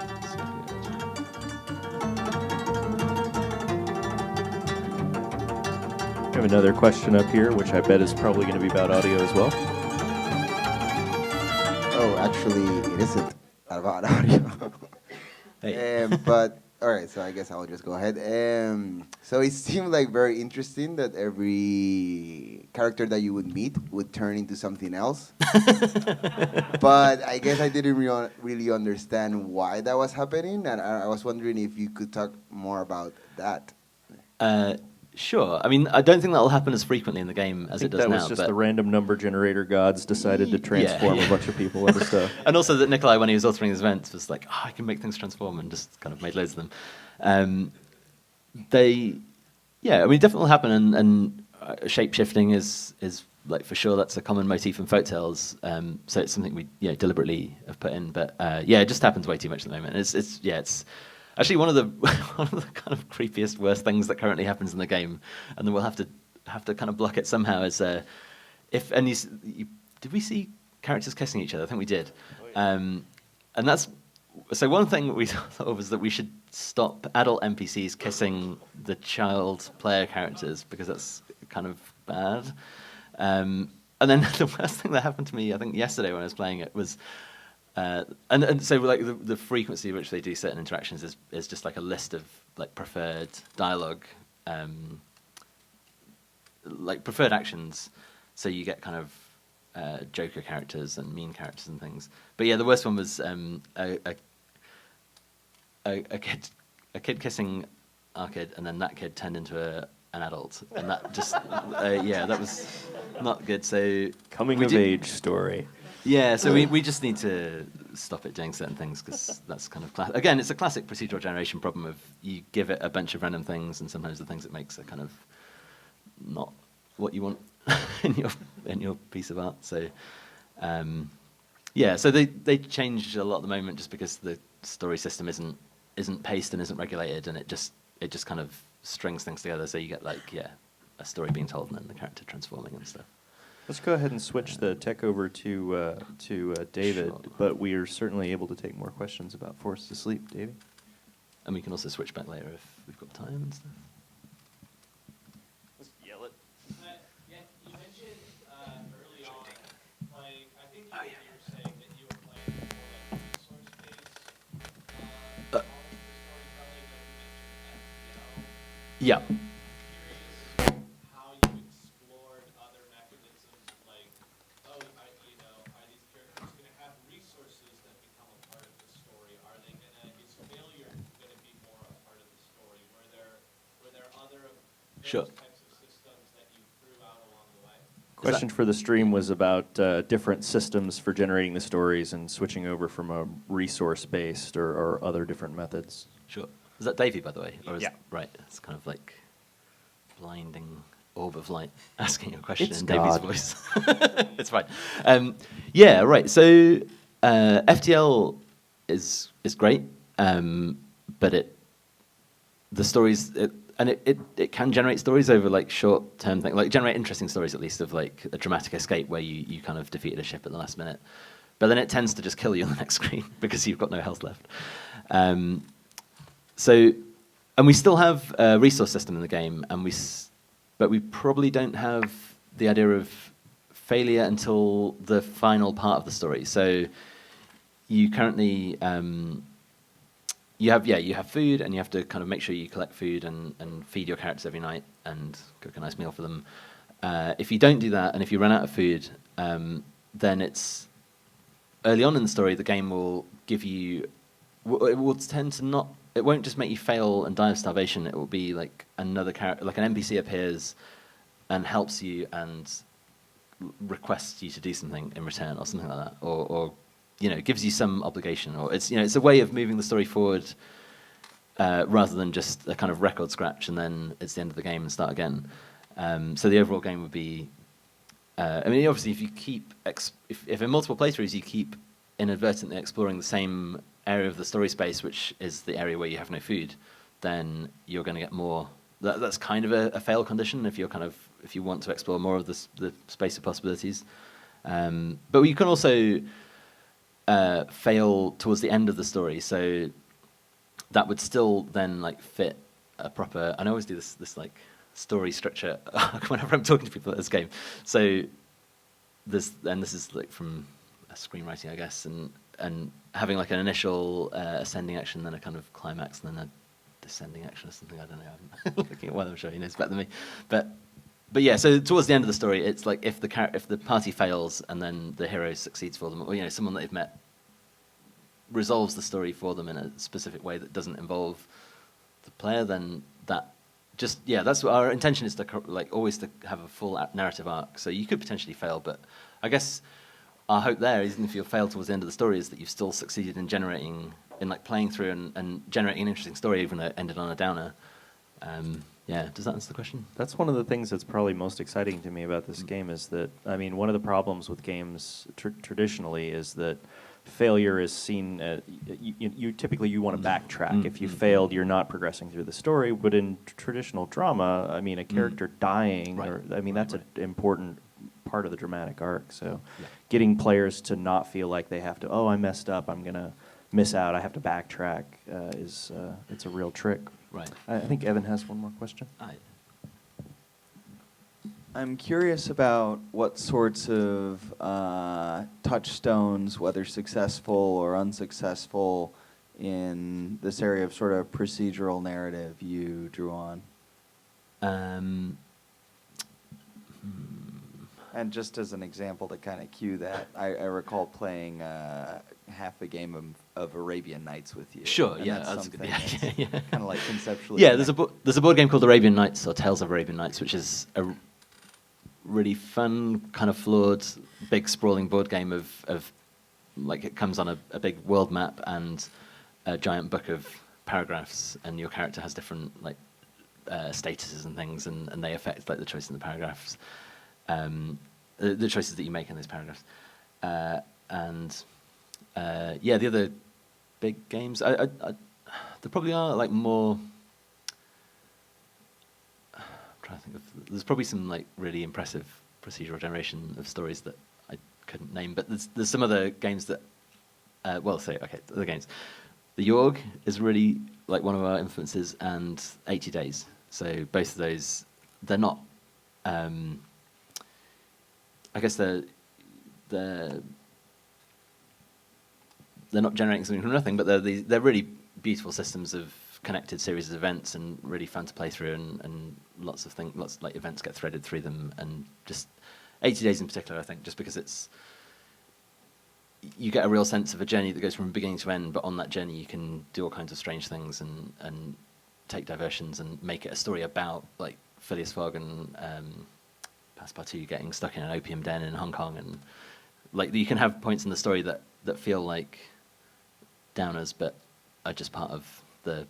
I have another question up here, which I bet is probably going to be about audio as well. Oh, actually, it isn't about audio. Hey. But all right, so I guess I'll just go ahead. So it seemed like very interesting that every character that you would meet would turn into something else. But I guess I didn't really understand why that was happening, and I was wondering if you could talk more about that. Sure. I mean, I don't think that'll happen as frequently in the game as it does that now. was just but the random number generator gods decided to transform a bunch of people into stuff. And also that Nikolai, when he was authoring his events, was like, oh, I can make things transform, and just kind of made loads of them. I mean, definitely will happen, and shape-shifting is like, for sure, that's a common motif in folktales. So it's something we deliberately have put in. But it just happens way too much at the moment. It's actually one of the kind of creepiest, worst things that currently happens in the game, and then we'll have to kind of block it somehow. Did we see characters kissing each other? I think we did. And that's so one thing we thought was that we should stop adult NPCs kissing the child player characters because that's kind of bad. And then the worst thing that happened to me, I think yesterday when I was playing it, was. And so like the frequency at which they do certain interactions is just like a list of like preferred dialogue, like preferred actions. So you get kind of Joker characters and mean characters and things. But yeah, the worst one was a kid kissing our kid, and then that kid turned into an adult, and that just that was not good. So Coming of age story. Yeah, so we just need to stop it doing certain things because that's kind of again, it's a classic procedural generation problem of you give it a bunch of random things, and sometimes the things it makes are kind of not what you want in your piece of art. So so they changed a lot at the moment just because the story system isn't paced and isn't regulated, and it just kind of strings things together. So you get a story being told and then the character transforming and stuff. Let's go ahead and switch the tech over to David, Sure. but we are certainly able to take more questions about Forced to Sleep, David. And we can also switch back later if we've got time and stuff. Let's yell it. Yeah, you mentioned early on playing. I think you were saying that you were playing more like resource-based elements of storytelling. You Yeah. mentioned FTL. Curious how you explored other mechanisms, like, are these characters going to have resources that become a part of the story? Is failure going to be more a part of the story? Were there other Sure. types of systems that you threw out along the way? Question for the stream was about different systems for generating the stories and switching over from a resource-based or other different methods. Sure. Is that Davey, by the way? Or is Yeah. Right. It's kind of like blinding orb of light asking a question It's in Davey's God. voice. It's fine. Right. So FTL is great, but the stories it can generate stories over like short term things, like generate interesting stories at least of like a dramatic escape where you kind of defeated a ship at the last minute, but then it tends to just kill you on the next screen because you've got no health left. And we still have a resource system in the game, but we probably don't have the idea of failure until the final part of the story. So you currently you have food, and you have to kind of make sure you collect food and feed your characters every night and cook a nice meal for them. If you don't do that, and if you run out of food, then it's early on in the story the game will give you. It will tend to not. It won't just make you fail and die of starvation. It will be like another character, like an NPC appears and helps you and requests you to do something in return, or something like that, or gives you some obligation, or it's a way of moving the story forward rather than just a kind of record scratch and then it's the end of the game and start again. So the overall game would be. Obviously, if you keep if in multiple playthroughs you keep inadvertently exploring the same area of the story space, which is the area where you have no food, then you're going to get more. That's kind of a fail condition if you want to explore more of the space of possibilities. But you can also fail towards the end of the story, so that would still then like fit a proper. And I always do this like story structure whenever I'm talking to people at this game. So this is like from screenwriting, I guess, and having like an initial ascending action, then a kind of climax, and then a descending action or something. I don't know. I'm looking at one. I'm sure he knows better than me, but yeah. So towards the end of the story, it's like if the party fails and then the hero succeeds for them, or someone that they've met resolves the story for them in a specific way that doesn't involve the player, then that's what our intention is, to like always to have a full narrative arc. So you could potentially fail, but I guess our hope there, even if you fail towards the end of the story, is that you've still succeeded in playing through and generating an interesting story, even though it ended on a downer. Does that answer the question? That's one of the things that's probably most exciting to me about this game is that, I mean, one of the problems with games traditionally is that failure is seen as, you typically you want to backtrack. If you failed, you're not progressing through the story. But in traditional drama, I mean, a character dying, that's an important part of the dramatic arc. So getting players to not feel like they have to, oh, I messed up, I'm going to miss out, I have to backtrack, it's a real trick. Right. I think Evan has one more question. I'm curious about what sorts of touchstones, whether successful or unsuccessful, in this area of sort of procedural narrative you drew on. And just as an example to kind of cue that, I recall playing half a game of Arabian Nights with you. Sure, and yeah. that's something Yeah. kind of like conceptually. Yeah, there's a board game called Arabian Nights, or Tales of Arabian Nights, which is a really fun, kind of flawed, big sprawling board game of like, it comes on a big world map and a giant book of paragraphs, and your character has different like statuses and things, and they affect like the choice in the paragraphs, the choices that you make in those paragraphs, the other big games, there probably are like more. Trying to think of, there's probably some like really impressive procedural generation of stories that I couldn't name, but there's some other games that the games. The Jorg is really like one of our influences, and 80 Days. So both of those, they're not I guess they're not generating something from nothing, but they're really beautiful systems of connected series of events, and really fun to play through, and lots of like events get threaded through them, and just 80 Days in particular, I think, just because you get a real sense of a journey that goes from beginning to end, but on that journey you can do all kinds of strange things and take diversions and make it a story about like Phileas Fogg and Passepartout getting stuck in an opium den in Hong Kong, and like you can have points in the story that feel like downers, but are just part of the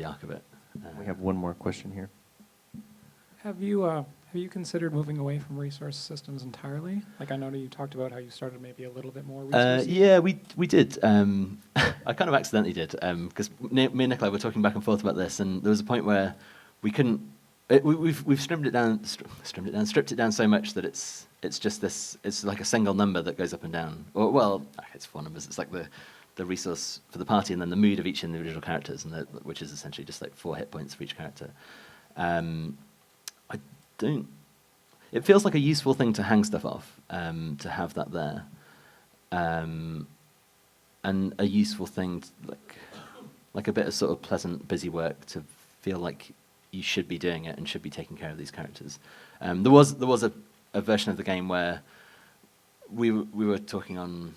arc of it. We have one more question here. Have you considered moving away from resource systems entirely? Like, I know you talked about how you started maybe a little bit more resources. Yeah, we did. I kind of accidentally did, because me and Nikolai were talking back and forth about this, and there was a point where we couldn't. We've stripped it down so much that it's just this. It's like a single number that goes up and down. It's 4 numbers. It's like the resource for the party, and then the mood of each individual characters, which is essentially just like 4 hit points for each character. It feels like a useful thing to hang stuff off, to have that there, and a useful thing like a bit of sort of pleasant, busy work to feel like you should be doing it and should be taking care of these characters. There was a version of the game where we were talking on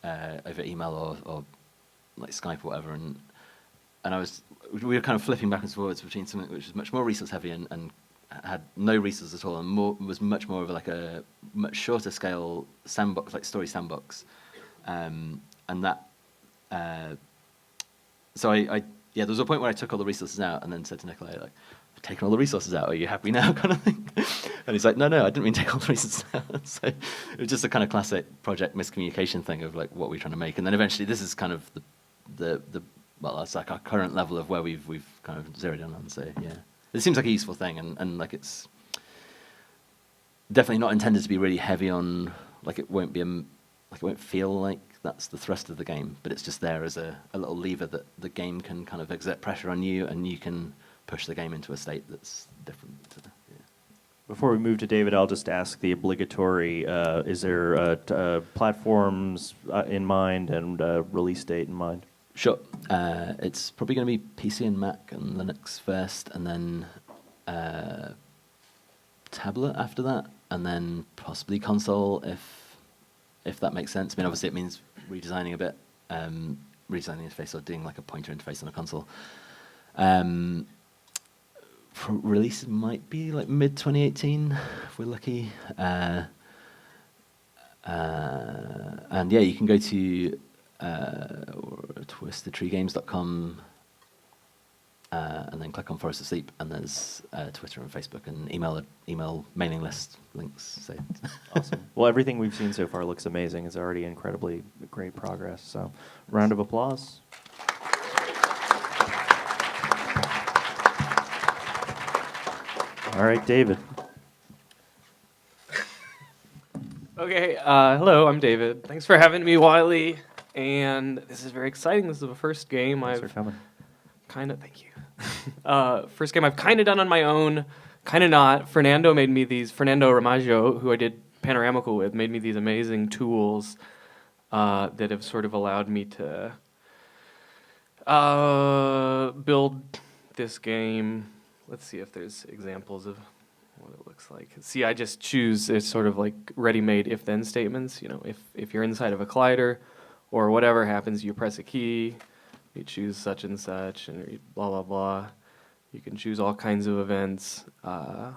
over email or like Skype or whatever, and we were kind of flipping back and forwards between something which was much more resource heavy and had no resources at all, and was much more of like a much shorter scale sandbox, like story sandbox, and that. So there was a point where I took all the resources out and then said to Nikolai, like, I've taken all the resources out, are you happy now, kind of thing? And he's like, no, I didn't mean to take all the resources out. So it was just a kind of classic project miscommunication thing of like what we're trying to make, and then eventually this is kind of that's like our current level of where we've kind of zeroed in on. So yeah, it seems like a useful thing, and like it's definitely not intended to be really heavy on, like it won't feel like that's the thrust of the game, but it's just there as a little lever that the game can kind of exert pressure on you, and you can push the game into a state that's different. Before we move to David, I'll just ask the obligatory, is there platforms in mind and release date in mind? Sure. It's probably going to be PC and Mac and Linux first, and then tablet after that, and then possibly console if that makes sense. I mean, obviously it means redesigning a bit, redesigning the interface or doing like a pointer interface on a console. Release might be like mid 2018 if we're lucky. And yeah, you can go to twistedtreegames.com and then click on Forest Asleep, and there's Twitter and Facebook and email mailing list links. So Awesome. Well, everything we've seen so far looks amazing. It's already incredibly great progress. So, round of applause. All right, David. Okay, hello, I'm David. Thanks for having me, Wiley. And this is very exciting. This is the first game Thanks for I've coming. thank you. First game I've kind of done on my own, kind of not. Fernando Ramaggio, who I did Panoramical with, made me these amazing tools that have sort of allowed me to build this game. Let's see if there's examples of what it looks like. See, I just choose, it's sort of like ready-made if-then statements. You know, if you're inside of a collider or whatever happens, you press a key, you choose such and such, and you blah, blah, blah. You can choose all kinds of events. That's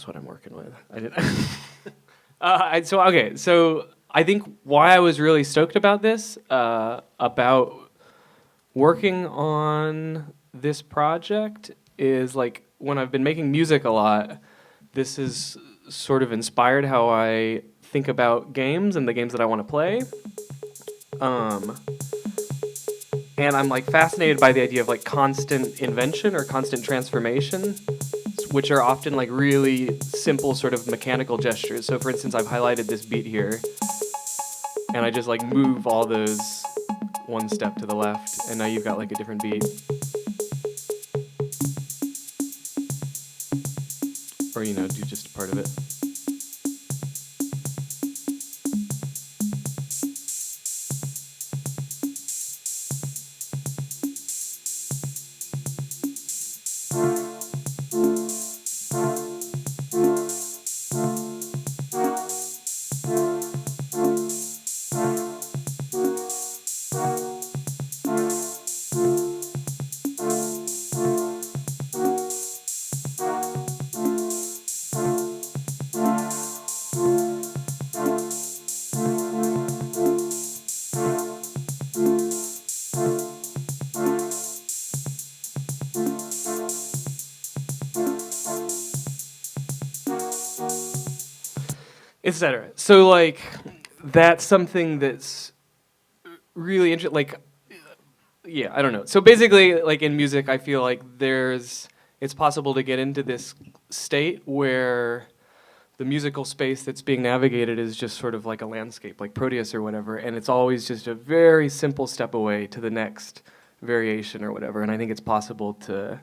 what I'm working with. So I think why I was really stoked about this, about working on this project, is like when I've been making music a lot, this has sort of inspired how I think about games and the games that I want to play. And I'm like fascinated by the idea of like constant invention or constant transformation, which are often like really simple sort of mechanical gestures. So for instance, I've highlighted this beat here, and I just like move all those one step to the left, and now you've got like a different beat. Or, you know, do just a part of it. Etc. So like that's something that's really interesting. Like, yeah, I don't know. So basically, like in music, I feel like it's possible to get into this state where the musical space that's being navigated is just sort of like a landscape, like Proteus or whatever, and it's always just a very simple step away to the next variation or whatever. And I think it's possible to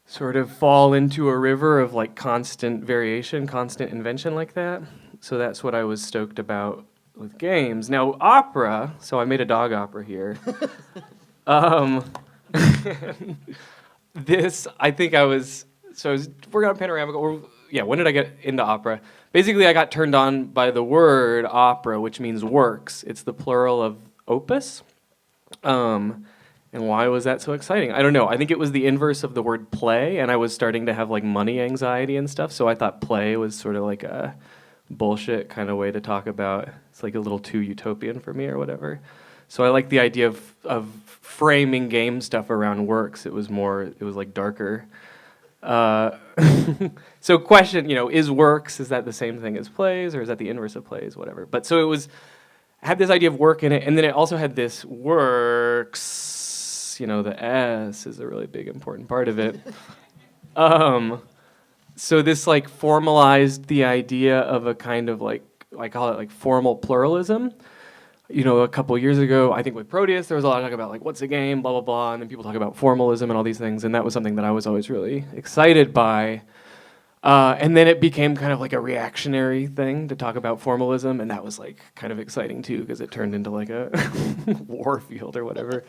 sort of fall into a river of like constant variation, constant invention like that. So that's what I was stoked about with games. Now opera, so I made a dog opera here. This, I think I was working on Panoramical. When did I get into opera? Basically, I got turned on by the word opera, which means works. It's the plural of opus. And why was that so exciting? I don't know. I think it was the inverse of the word play, and I was starting to have like money anxiety and stuff, so I thought play was sort of like a bullshit kind of way to talk about. It's like a little too utopian for me or whatever. So I like the idea of framing game stuff around works. It was like darker. So question, is works, is that the same thing as plays, or is that the inverse of plays, whatever. But so it had this idea of work in it, and then it also had this works. The S is a really big, important part of it. So this like formalized the idea of a kind of like, I call it like formal pluralism. You know, a couple years ago, I think with Proteus, there was a lot of talk about like, what's a game, blah, blah, blah, and then people talk about formalism and all these things, and that was something that I was always really excited by. And then it became kind of like a reactionary thing to talk about formalism, and that was like kind of exciting too, because it turned into like a war field or whatever.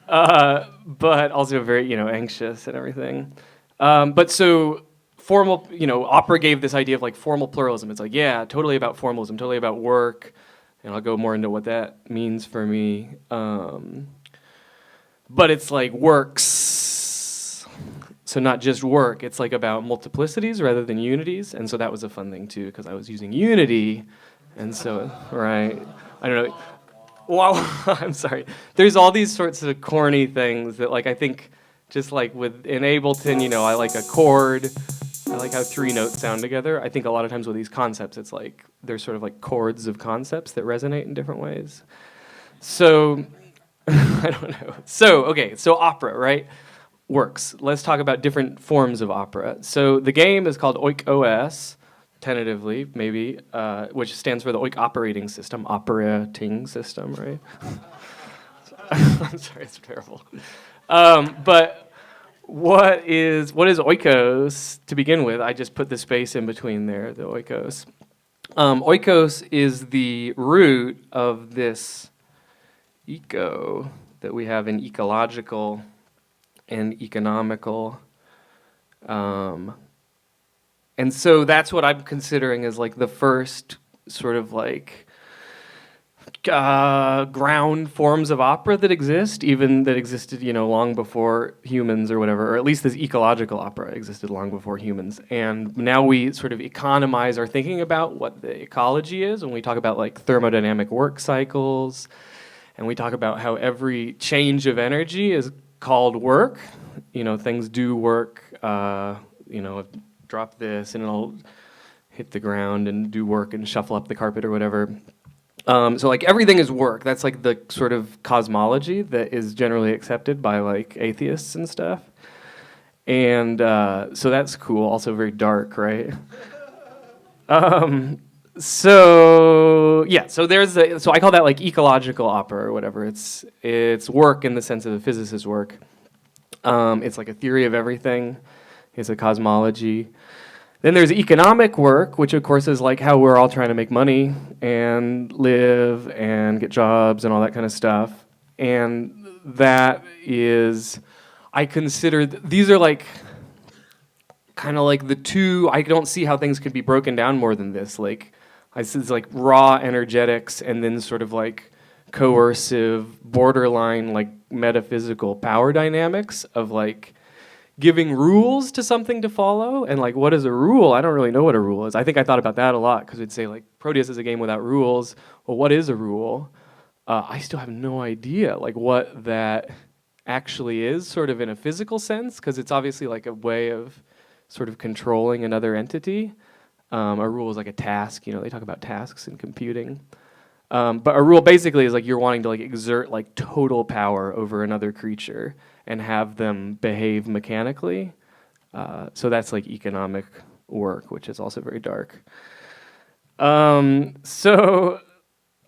But also very, anxious and everything. But so formal, opera gave this idea of like formal pluralism. It's like, yeah, totally about formalism, totally about work. And I'll go more into what that means for me. But it's like works. So not just work, it's like about multiplicities rather than unities. And so that was a fun thing too, because I was using unity. And so, right, I don't know. Wow, I'm sorry. There's all these sorts of corny things that like I think just like in Ableton, I like a chord. I like how 3 notes sound together. I think a lot of times with these concepts, it's like there's sort of like chords of concepts that resonate in different ways. So, I don't know. So opera, right? Works. Let's talk about different forms of opera. So the game is called OIK OS, tentatively, maybe, which stands for the OIK operating system, right? I'm sorry, it's terrible. But what is oikos to begin with? I just put the space in between there, the oikos. Oikos is the root of this eco that we have in ecological and economical. And so that's what I'm considering as like the first sort of like ground forms of opera that exist, even that existed, long before humans or whatever, or at least this ecological opera existed long before humans. And now we sort of economize our thinking about what the ecology is when we talk about like thermodynamic work cycles, and we talk about how every change of energy is called work. Things do work, drop this and it'll hit the ground and do work and shuffle up the carpet or whatever. So like everything is work. That's like the sort of cosmology that is generally accepted by like atheists and stuff. And so that's cool. Also very dark, right? So I call that like ecological opera or whatever. It's work in the sense of the physicist's work. It's like a theory of everything. It's a cosmology. Then there's economic work, which of course is like how we're all trying to make money and live and get jobs and all that kind of stuff. And that is, I consider, these are like, kind of like the two, I don't see how things could be broken down more than this. Like, it's like raw energetics and then sort of like coercive, borderline like metaphysical power dynamics of like, giving rules to something to follow, and like, what is a rule? I don't really know what a rule is. I think I thought about that a lot, because we'd say like, Proteus is a game without rules. Well, what is a rule? I still have no idea like what that actually is, sort of in a physical sense, because it's obviously like a way of sort of controlling another entity. A rule is like a task, they talk about tasks in computing. But a rule basically is like you're wanting to like exert like total power over another creature and have them behave mechanically. So that's like economic work, which is also very dark. So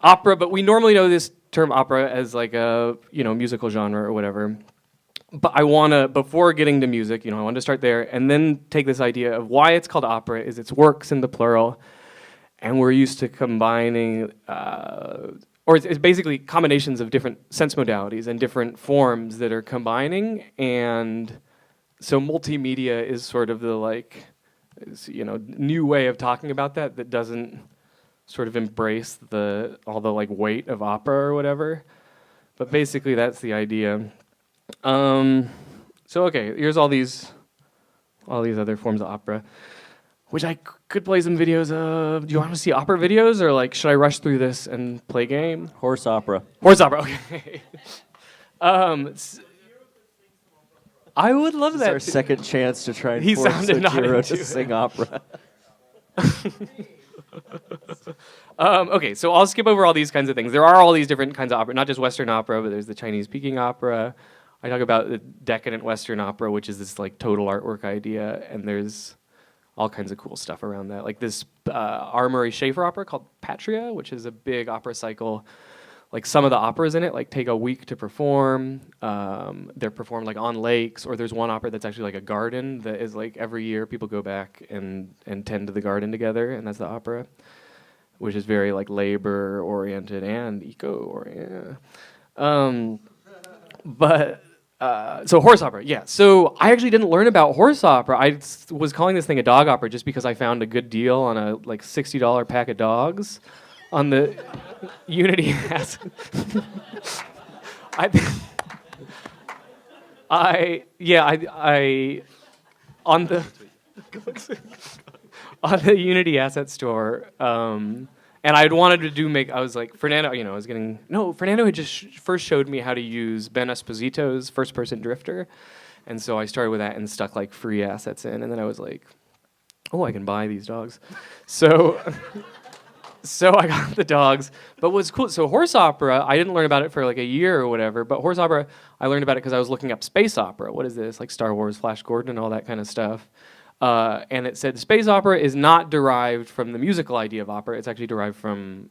opera, but we normally know this term opera as like a musical genre or whatever. But I want to, before getting to music, I want to start there and then take this idea of why it's called opera is it's works in the plural, and we're used to combining or it's basically combinations of different sense modalities and different forms that are combining. And so multimedia is sort of the like, new way of talking about that doesn't sort of embrace all the like weight of opera or whatever. But basically that's the idea. So okay, here's all these other forms of opera, which I could play some videos of. Do you want to see opera videos, or like should I rush through this and play a game? Horse opera. Horse opera, okay. I would love This that. is our second chance to try and He force sounded not Akira into to it. sing opera. Okay, so I'll skip over all these kinds of things. There are all these different kinds of opera, not just Western opera, but there's the Chinese speaking opera. I talk about the decadent Western opera, which is this like total artwork idea, and there's all kinds of cool stuff around that. Like this Armory Schaefer opera called Patria, which is a big opera cycle. Like some of the operas in it like take a week to perform. They're performed like on lakes, or there's one opera that's actually like a garden that is like every year people go back and tend to the garden together, and that's the opera, which is very like labor oriented and eco oriented. So horse opera, yeah. So I actually didn't learn about horse opera. I was calling this thing a dog opera just because I found a good deal on a like $60 pack of dogs on the Unity asset. I on the on the Unity asset store. And I'd wanted to I was like, Fernando, Fernando had just first showed me how to use Ben Esposito's first-person drifter. And so I started with that and stuck like free assets in. And then I was like, oh, I can buy these dogs. So I got the dogs. But what's cool, so horse opera, I didn't learn about it for like a year or whatever. But horse opera, I learned about it because I was looking up space opera. What is this? Like Star Wars, Flash Gordon, and all that kind of stuff. And it said space opera is not derived from the musical idea of opera. It's actually derived from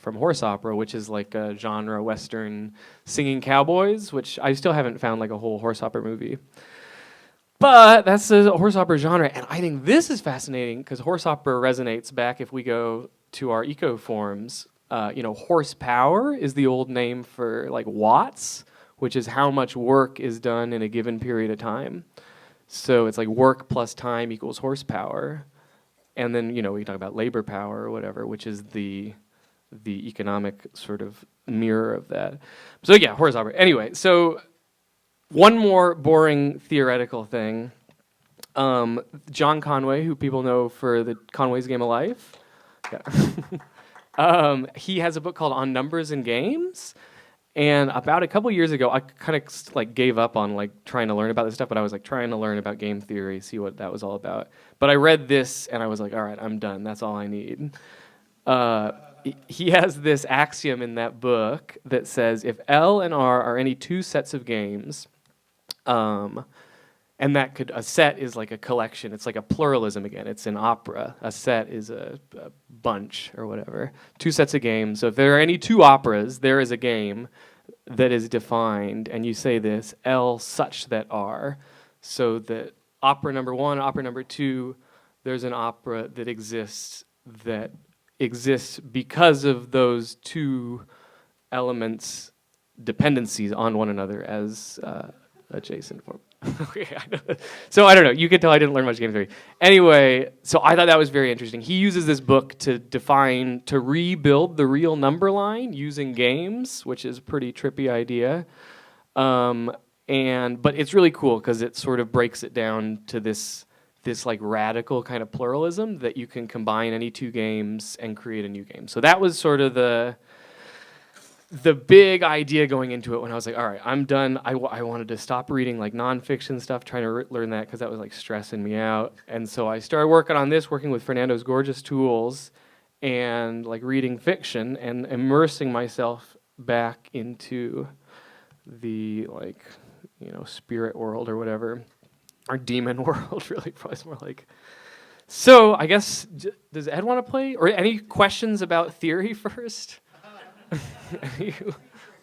horse opera, which is like a genre Western singing cowboys, which I still haven't found like a whole horse opera movie. But that's the horse opera genre, and I think this is fascinating because horse opera resonates back if we go to our eco forms. Horsepower is the old name for like watts, which is how much work is done in a given period of time. So it's like work plus time equals horsepower. And then, we talk about labor power or whatever, which is the economic sort of mirror of that. So yeah, horse opera. Anyway, so one more boring theoretical thing. John Conway, who people know for the Conway's Game of Life. Yeah. He has a book called On Numbers and Games. And about a couple years ago, I kind of like gave up on like trying to learn about this stuff, but I was like trying to learn about game theory, see what that was all about. But I read this and I was like, all right, I'm done. That's all I need. He has this axiom in that book that says if L and R are any two sets of games, and a set is like a collection. It's like a pluralism again. It's an opera. A set is a bunch or whatever. Two sets of games. So if there are any two operas, there is a game that is defined, and you say this, L such that R, so that opera number one, opera number two, there's an opera that exists because of those two elements' dependencies on one another as adjacent form. Okay, so I don't know. You can tell I didn't learn much game theory. Anyway, so I thought that was very interesting. He uses this book to rebuild the real number line using games, which is a pretty trippy idea. But it's really cool because it sort of breaks it down to this like radical kind of pluralism that you can combine any two games and create a new game. So that was sort of the big idea going into it when I was like, all right, I'm done. I wanted to stop reading like nonfiction stuff, trying to learn that because that was like stressing me out. And so I started working on this, working with Fernando's gorgeous tools and like reading fiction and immersing myself back into the spirit world or whatever, or demon world really, probably more like. So I guess, does Ed want to play? Or any questions about theory first?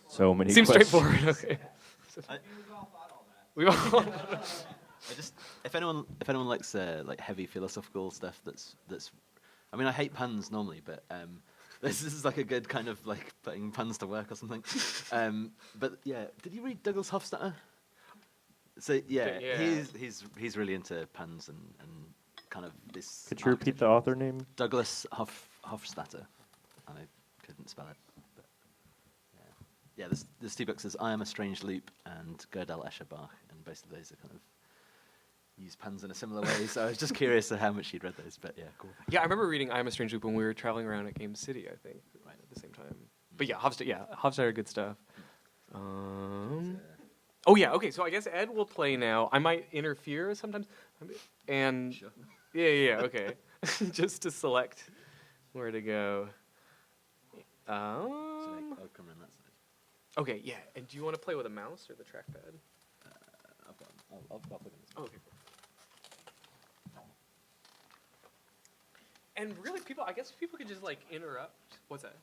So many Seems questions. straightforward. Okay. We've all if anyone likes like heavy philosophical stuff, that's. I mean, I hate puns normally, but this is like a good kind of like putting puns to work or something. But yeah, did you read Douglas Hofstadter? So yeah. He's really into puns and kind of this. Could you repeat the author name? Douglas Hofstadter. I couldn't spell it. Yeah, there's two books. There's I Am a Strange Loop and Gödel Escher Bach, and both of those are kind of use puns in a similar way. So I was just curious how much you'd read those, but yeah, cool. Yeah, I remember reading I Am a Strange Loop when we were traveling around at Game City, I think, right at the same time. But yeah, Hofstadter, good stuff. Oh yeah, okay. So I guess Ed will play now. I might interfere sometimes, and Sure. yeah, okay, just to select where to go. So I'll come around that side. Okay, yeah. And do you want to play with a mouse or the trackpad? I'll put them. Oh, okay, cool. And really, I guess people could just like interrupt. What's that?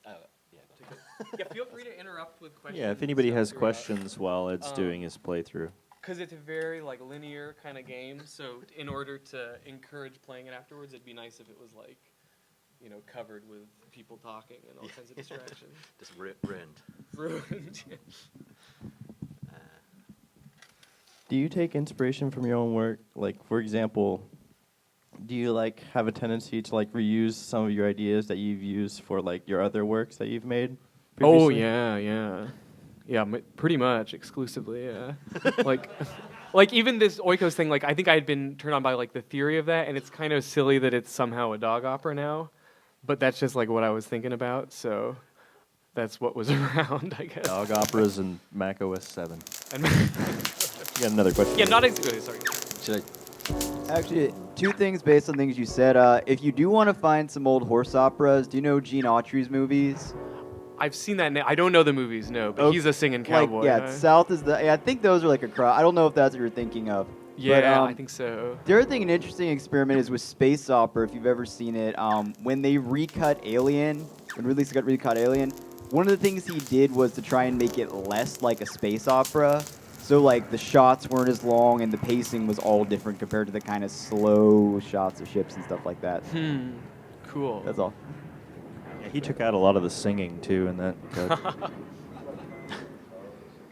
Oh, yeah. Yeah, feel free to interrupt with questions. Yeah, if anybody has questions while Ed's doing his playthrough. Because it's a very like linear kind of game, so in order to encourage playing it afterwards, it'd be nice if it was like, covered with people talking and all kinds of distractions. Just ruined. Ruined. Yeah. Do you take inspiration from your own work? Like, for example, do you like have a tendency to like reuse some of your ideas that you've used for like your other works that you've made Oh previously? yeah, pretty much exclusively. Yeah, like even this Oikos thing. Like I think I had been turned on by like the theory of that, and it's kind of silly that it's somehow a dog opera now, but that's just like what I was thinking about. So that's what was around, I guess. Dog operas and Mac OS 7. And You got another question? yeah, not exactly. Sorry. Should Actually, two things based on things you said. If you do want to find some old horse operas, do you know Gene Autry's movies? I've seen that. I don't know the movies, no, but he's a singing cowboy. Like, yeah, huh? South is the. I think those are like a crowd. I don't know if that's what you're thinking of. Yeah, But, I think so. The other thing, an interesting experiment is with space opera. If you've ever seen it, when they recut Alien, when Ridley Scott recut Alien, one of the things he did was to try and make it less like a space opera. So like the shots weren't as long and the pacing was all different compared to the kind of slow shots of ships and stuff like that. Cool. That's all. Yeah, he took out a lot of the singing too in that cut.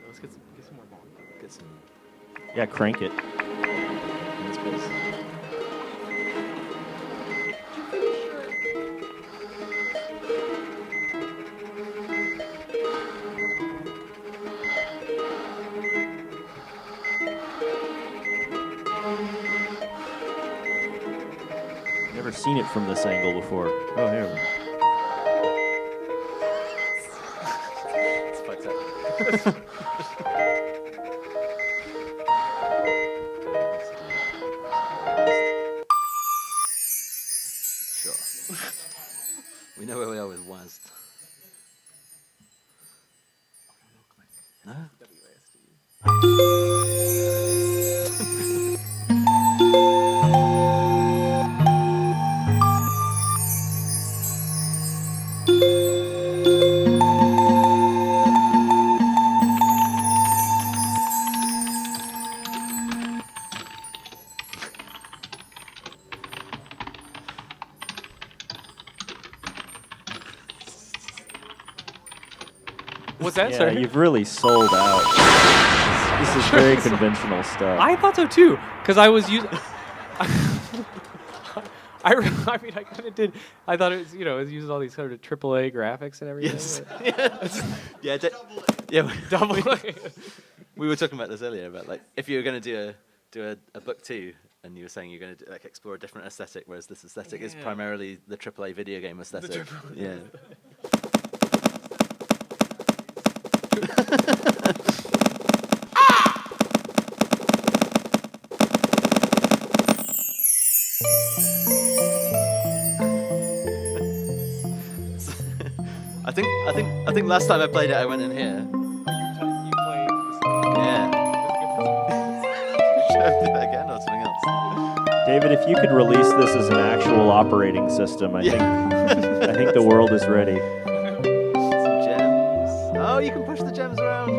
Let's get some more volume. get some Yeah, crank it. in space. Never seen it from this angle before. Oh, here we go. It's fucked up. Sure. We know where we are with WASD. No? What's that? Yeah, Sorry. you've really sold out. This is very conventional stuff. I thought so too, because I was using. I mean, I kind of did. I thought it was, it was using all these sort of AAA graphics and everything. Yes. but- Yeah, yeah. Double. We were talking about this earlier about like if you were going to do a book 2, and you were saying you're going to like explore a different aesthetic, whereas this aesthetic is Yeah. primarily the AAA video game aesthetic. Yeah. I think last time I played it, I went in here. You played. Yeah. Should I do that again or something else? David, if you could release this as an actual operating system, I think the world is ready. Some gems. Oh, you can push the gems around.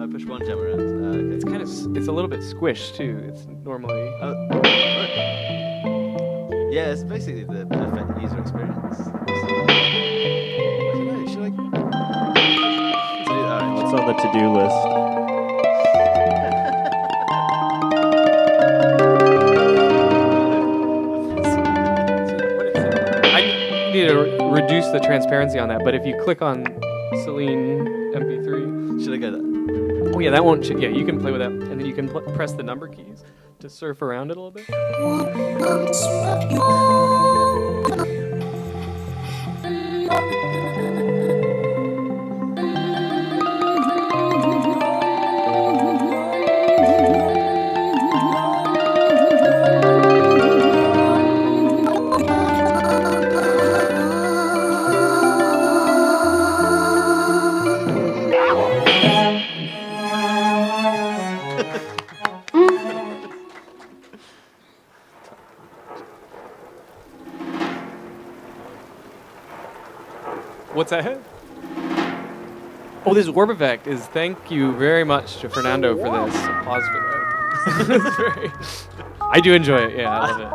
I push one gem around. Okay. It's kind of. It's a little bit squished too. It's normally. Yeah, it's basically the perfect user experience. So, I don't know, should I? What's on the to-do list? I need to reduce the transparency on that, but if you click on Celine MP3, Should I go there? oh yeah, that won't. Yeah, you can play with that, and then you can press the number keys to surf around it a little bit. What's that? Oh, this Orb Effect is thank you very much to Fernando for this. Applause for that. It's very- I do enjoy it. Yeah, I love it.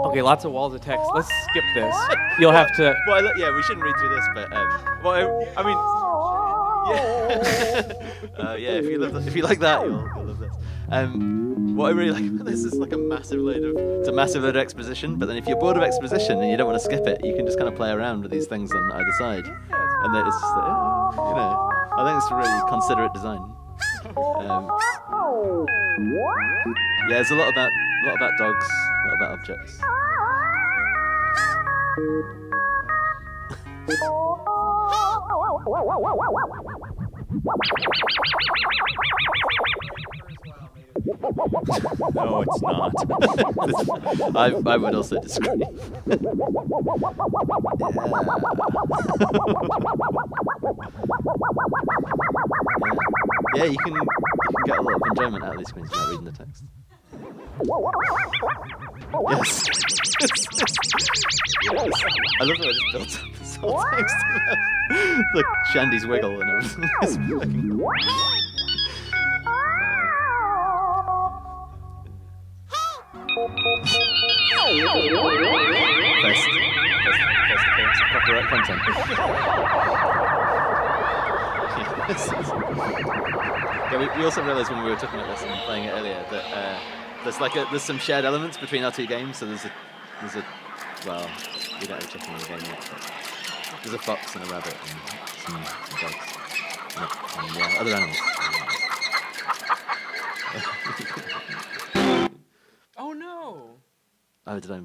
Okay, lots of walls of text. Let's skip this. You'll have to. Well, yeah, we shouldn't read through this, but I mean, yeah, yeah. If you like that, you'll love this. What I really like about this is like it's a massive load of exposition. But then if you're bored of exposition and you don't want to skip it, you can just kind of play around with these things on either side, and then it's just I think it's a really considerate design. Yeah, there's a lot about dogs, a lot about objects. No, it's not. I would also disagree. Yeah, you can get a lot of enjoyment out of these screens without reading the text. Yes. Yes. I love the way this builds up. This whole text. The Shandy's wiggle and everything. It's fucking... First appearance of copyright content. Yeah, we also realised when we were talking about this and playing it earlier that there's some shared elements between our two games. So there's a well, we don't have chicken in the game yet, but there's a fox and a rabbit and some dogs and yeah, other animals. Oh no! Oh, did I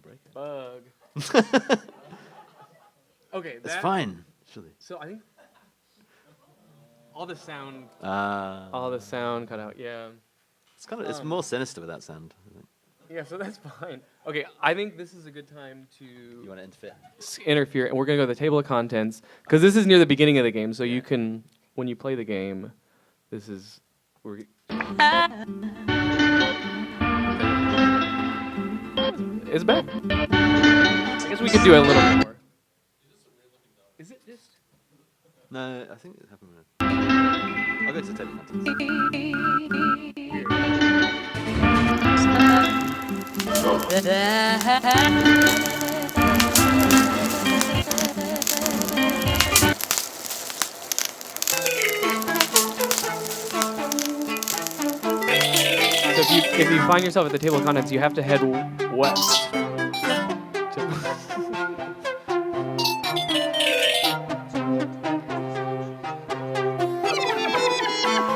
break it? Bug. Okay, It's fine, actually. So I think all the sound cut out. Yeah. It's more sinister with that sound, I think. Yeah, so that's fine. Okay, I think this is a good time to You want to interfere? interfere, and we're gonna go to the table of contents because this is near the beginning of the game, so you can, when you play the game, this is It's back. I guess we could do a little more. Is it just? No, I think it happened with I'll go to the table of contents. So if you find yourself at the table of contents, you have to head west.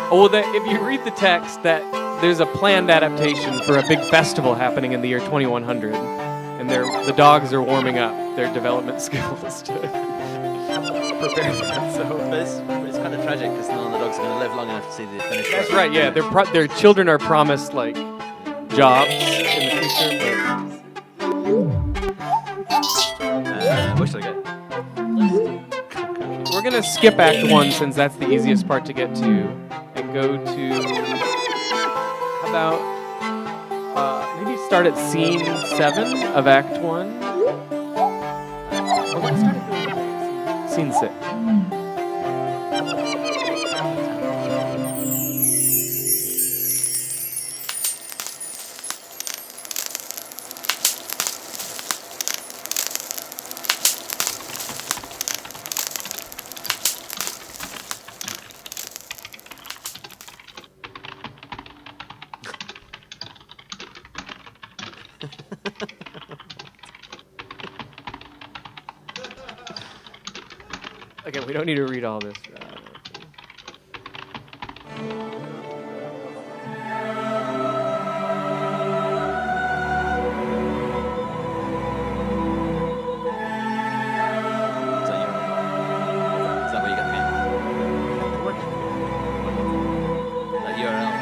Oh, well, if you read the text, that there's a planned adaptation for a big festival happening in the year 2100, and the dogs are warming up their development skills to prepare for that. So, But it's kind of tragic because none of the dogs are going to live long enough to see the finished that's product. right. Yeah, their children are promised like jobs in the future, Where should I go? but we're gonna skip Act 1 since that's the easiest part to get to, and go to how about maybe start at scene 7 of Act 1. Or let's start at scene 6. Okay, we don't need to read all this. Is that where you get the game? That URL.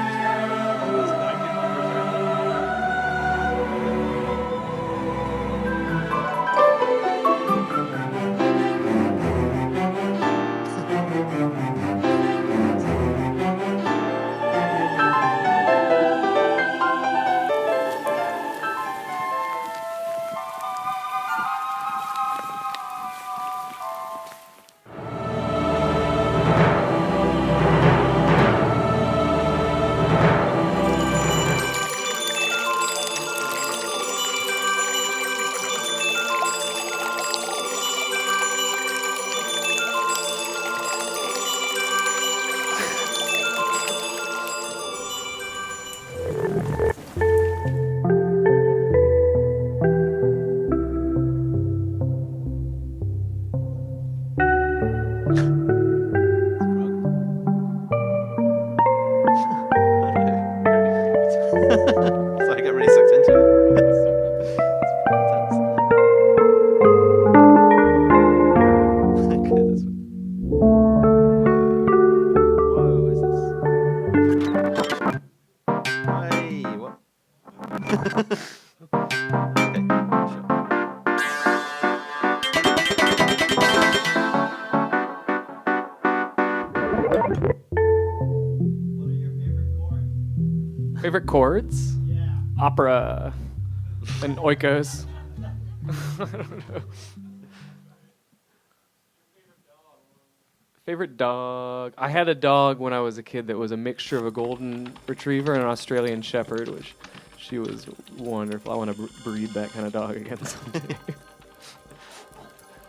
Favorite chords? Opera and oikos. I don't know. Favorite dog? I had a dog when I was a kid that was a mixture of a golden retriever and an Australian shepherd, which she was wonderful. I want to breed that kind of dog again someday.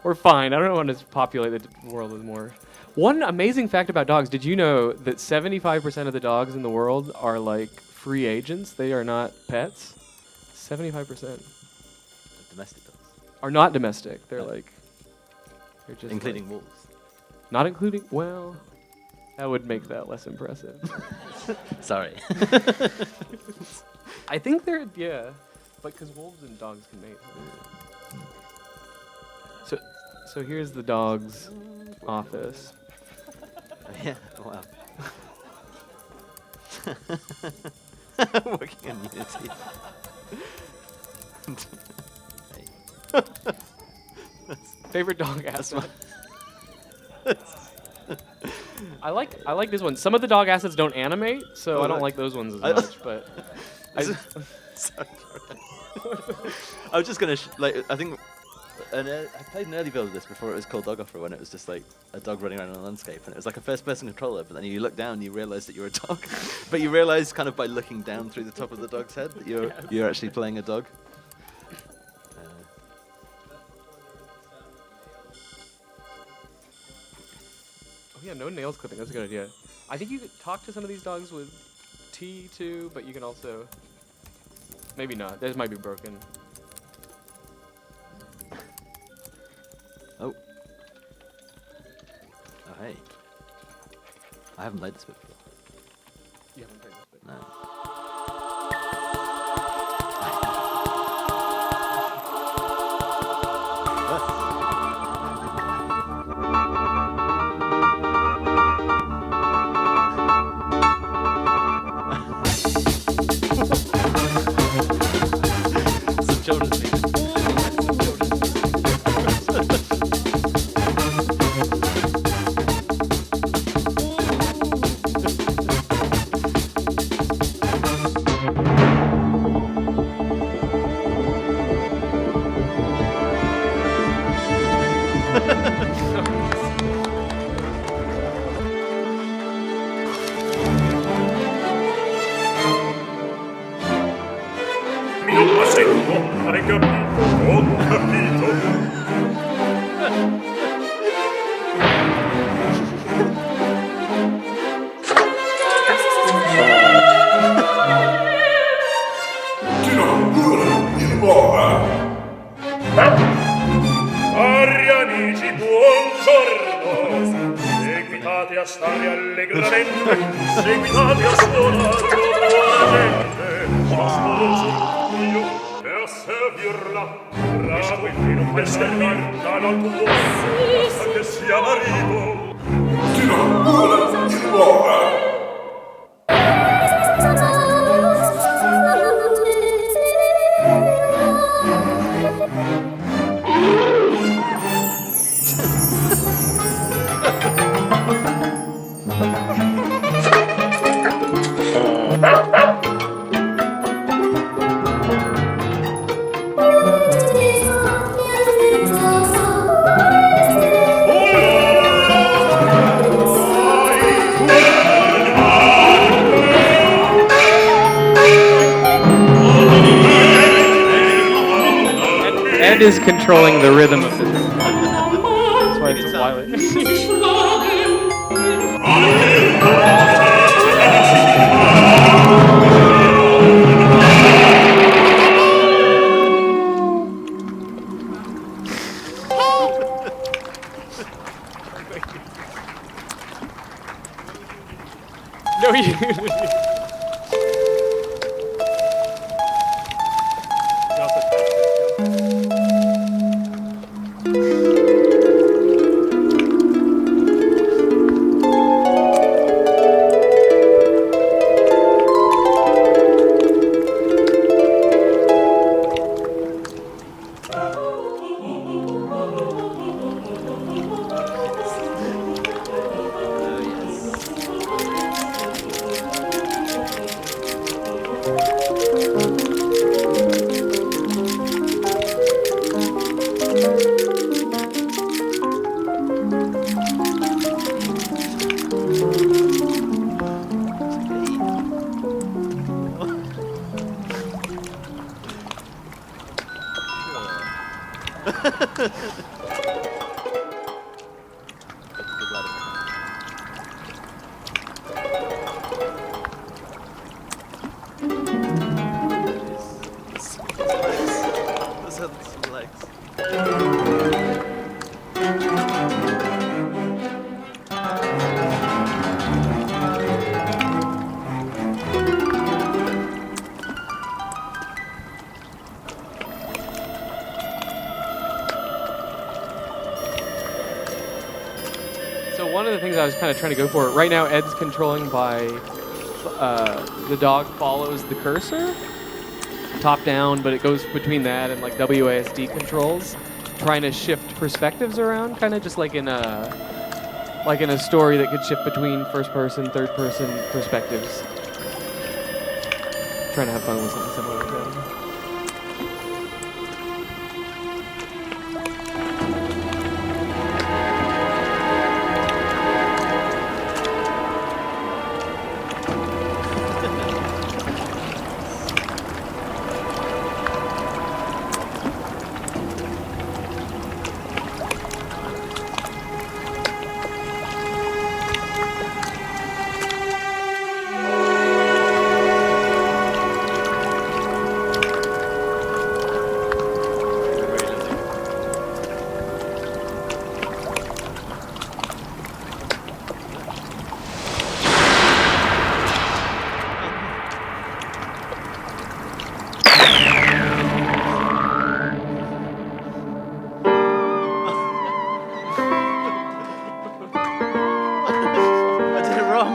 Or fine. I don't want to populate the world with more. One amazing fact about dogs, did you know that 75% of the dogs in the world are like free agents? They are not pets? 75%. Domestic dogs. Are not domestic. They're like... They're just Including like, wolves. not including... Well, that would make that less impressive. Sorry. I think they're... Yeah. But because wolves and dogs can mate. So here's the dog's office. Yeah, wow. Working on Unity. Favorite dog asset. I like this one. Some of the dog assets don't animate, so I don't like those ones as much. But Sorry. I was just gonna I think I played an early build of this before it was called Dog Offer, when it was just like a dog running around in a landscape, and it was like a first-person controller. But then you look down, and you realise that you're a dog. But you realise kind of by looking down through the top of the dog's head that you're actually playing a dog. Oh yeah, no nails clipping. That's a good idea. I think you could talk to some of these dogs with T too, but you can also maybe not. Theirs might be broken. Oh, hey. I haven't played this bit before. You haven't played this bit. No. Some children's music. Hai capito? Ho capito. Cari amici, buongiorno. Seguitate a stare allegramente, seguitate a suonare buonamente. Ma sposo io per servirla, bravo per servirla dal tuo, basta che sia marito. Ed is controlling the rhythm of this. That's why it's a violent. No, you. Those are some legs. So one of the things I was kind of trying to go for, right now Ed's controlling by, the dog follows the cursor, top down, but it goes between that and like WASD controls, trying to shift perspectives around, kind of just like in a story that could shift between first person, third person perspectives. Trying to have fun with something similar like that. I did it wrong.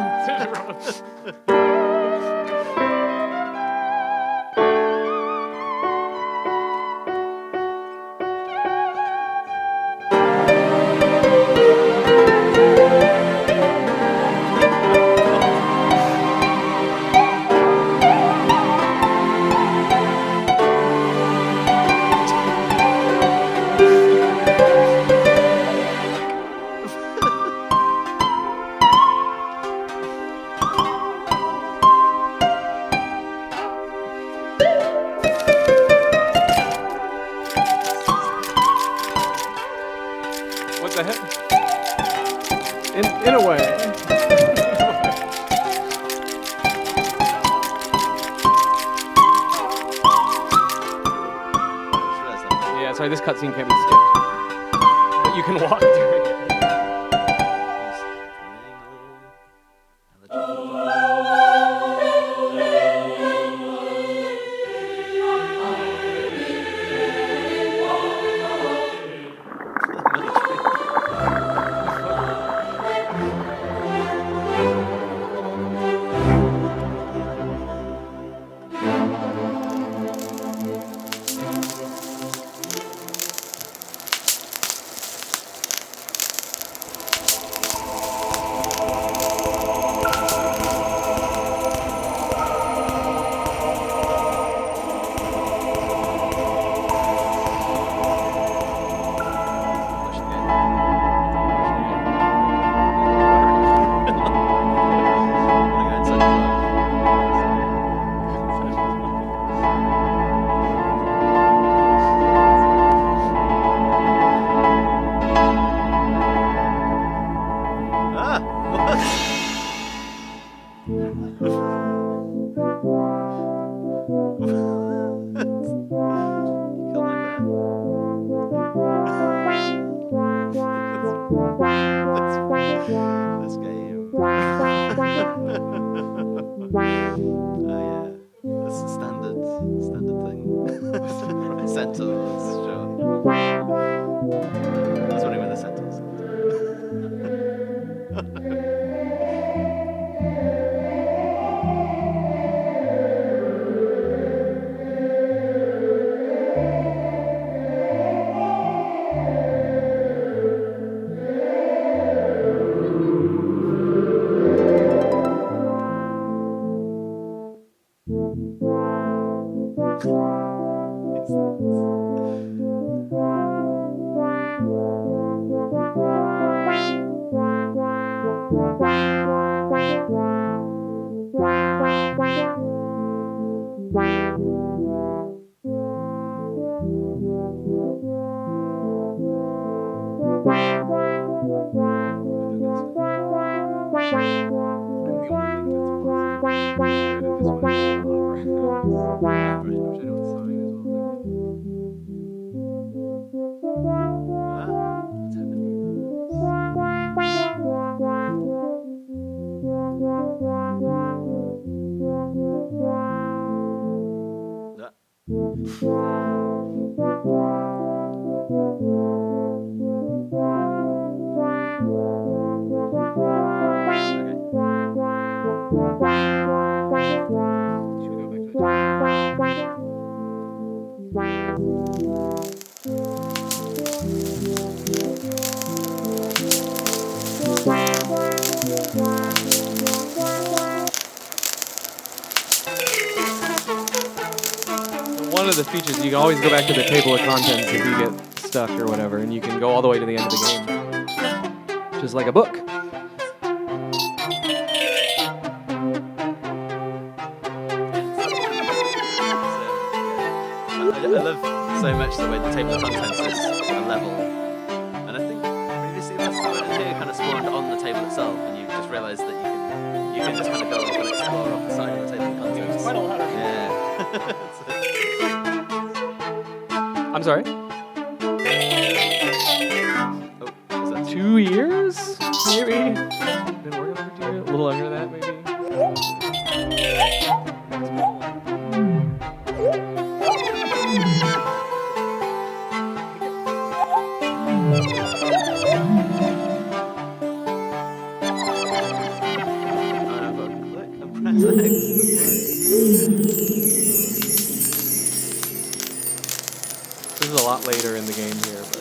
What the heck? In a way. Yeah, sorry, this cutscene can't be skipped. But you can walk during it. This game. Oh yeah, this is standard thing. Sentinels, sure. I was wondering where the Sentinels. One of the features, you can always go back to the table of contents if you get stuck or whatever, and you can go all the way to the end of the game. Just like a book. I love so much the way the table of contents is a level. And I think previously that's the one here kind of spawned on the table itself, and you just realise that you can just kind of go off and explore off the side of the table of contents. Quite a lot of Yeah. I'm sorry? Oh, is that 2 years? Maybe? Been working for 2 years? A little under that, maybe? click and press X. This is a lot later in the game here, but...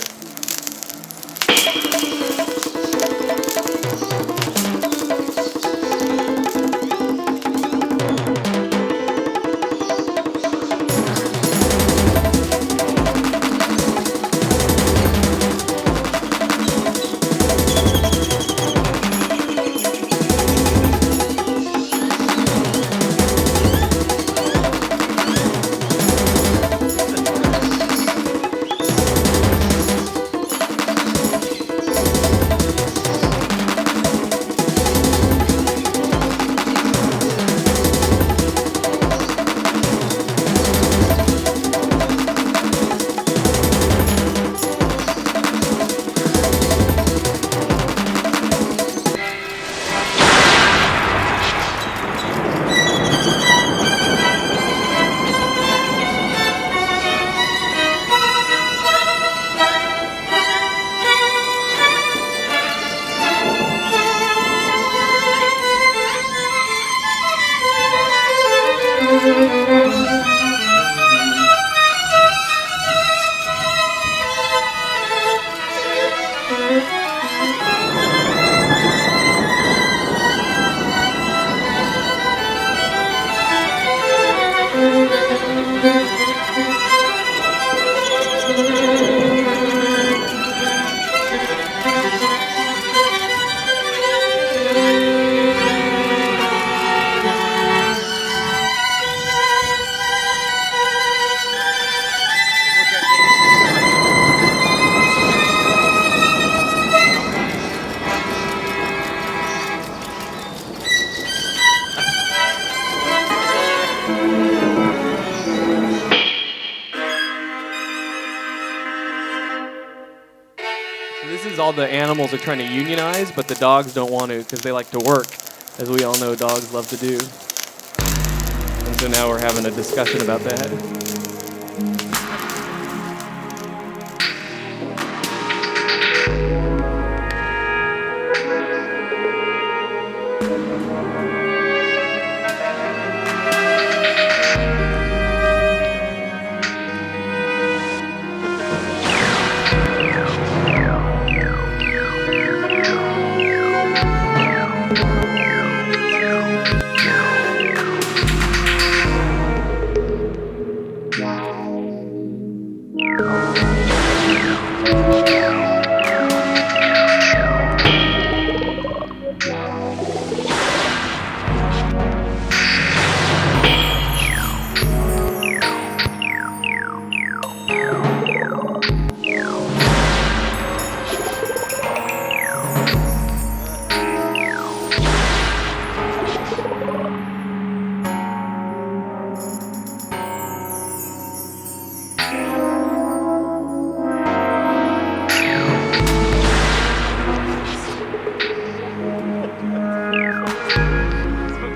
All the animals are trying to unionize, but the dogs don't want to because they like to work, as we all know dogs love to do. And so now we're having a discussion about that.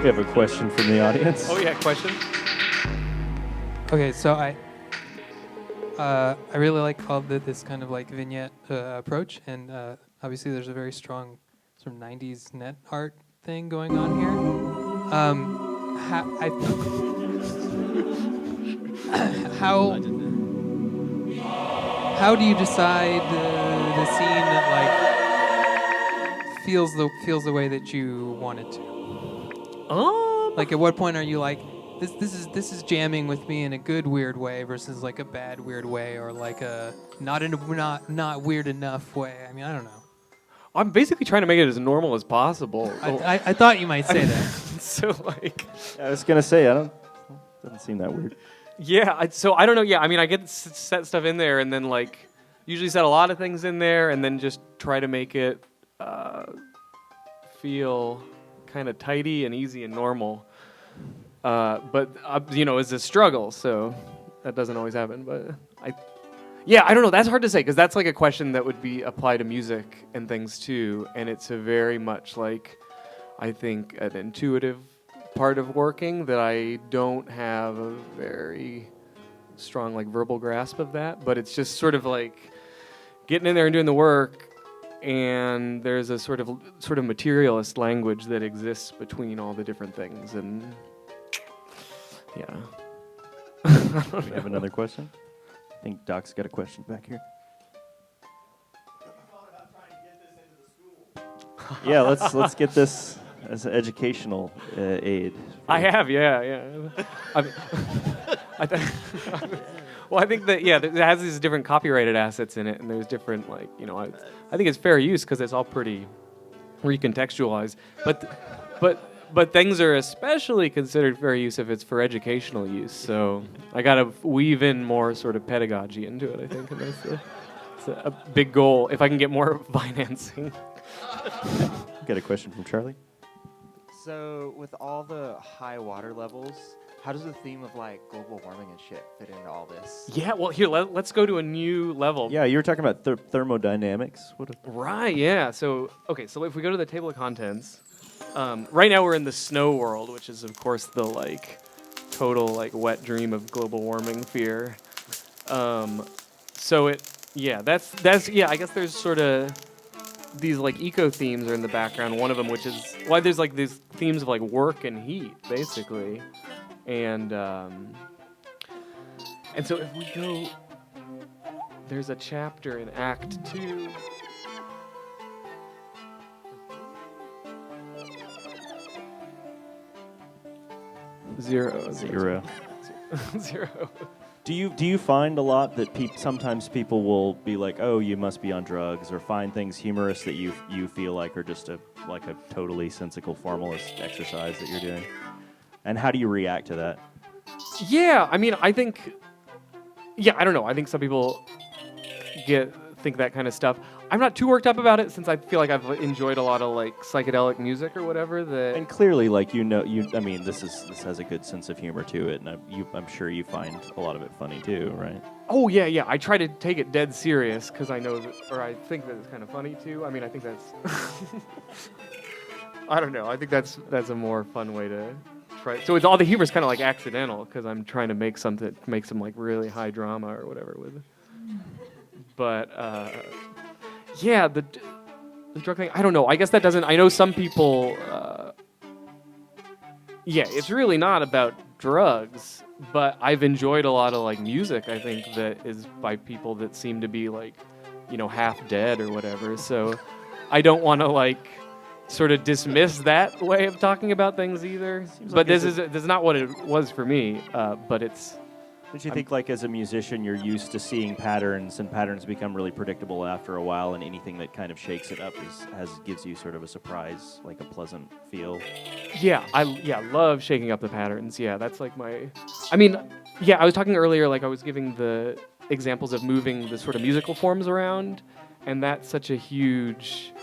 We have a question from the audience. Oh yeah, question. Okay, so I really like all this kind of like vignette approach, and obviously there's a very strong sort of 90s net art thing going on here. How do you decide the scene that like feels the way that you want it to? Like, at what point are you like, this is jamming with me in a good weird way versus like a bad weird way, or like a not weird enough way? I mean, I don't know. I'm basically trying to make it as normal as possible. I thought you might say that. So like, I was gonna say, doesn't seem that weird. yeah. So I don't know. Yeah, I mean, I get set stuff in there, and then like, usually set a lot of things in there, and then just try to make it feel kind of tidy and easy and normal. But it's a struggle, so that doesn't always happen. But I don't know. That's hard to say, because that's like a question that would be applied to music and things too, and it's a very much like, I think, an intuitive part of working that I don't have a very strong like verbal grasp of that. But it's just sort of like getting in there and doing the work. And there's a sort of materialist language that exists between all the different things, and yeah. We have another question. I think Doc's got a question back here. Yeah, let's get this as an educational aid. I have, yeah. Well, I think that, it has these different copyrighted assets in it, and there's different, like, I think it's fair use because it's all pretty recontextualized. But things are especially considered fair use if it's for educational use. So I got to weave in more sort of pedagogy into it, I think, and that's a big goal, if I can get more financing. Got a question from Charlie. So with all the high water levels, how does the theme of like global warming and shit fit into all this? Yeah, well, here, let's go to a new level. Yeah, you were talking about thermodynamics. Right, yeah. So if we go to the table of contents, right now we're in the snow world, which is, of course, the like total like wet dream of global warming fear. So that's I guess there's sort of these like eco themes are in the background. One of them, which is why there's like these themes of like work and heat, basically. And so if we go, there's a chapter in Act 2. Zero. Zero. Zero. Do you find a lot that sometimes people will be like, oh, you must be on drugs, or find things humorous that you feel like are just a totally sensical formalist exercise that you're doing? And how do you react to that? Yeah, I mean, I think, I don't know. I think some people think that kind of stuff. I'm not too worked up about it, since I feel like I've enjoyed a lot of like psychedelic music or whatever. And clearly, like I mean, this has a good sense of humor to it, and I'm sure you find a lot of it funny too, right? Oh yeah. I try to take it dead serious because I know that, or I think that it's kind of funny too. I mean, I think that's, I don't know. I think that's a more fun way to try. So it's all the humor's kind of like accidental because I'm trying to make some like really high drama or whatever with it. But the drug thing, I don't know. I guess that doesn't. I know some people. It's really not about drugs, but I've enjoyed a lot of like music. I think that is by people that seem to be like, half dead or whatever. So I don't want to like sort of dismiss that way of talking about things either. But this is not what it was for me. But it's. But you think, like, as a musician, you're used to seeing patterns, and patterns become really predictable after a while, and anything that kind of shakes it up gives you sort of a surprise, like a pleasant feel. Yeah, I love shaking up the patterns. Yeah, that's like my. I mean, I was talking earlier, like I was giving the examples of moving the sort of musical forms around, and that's such a huge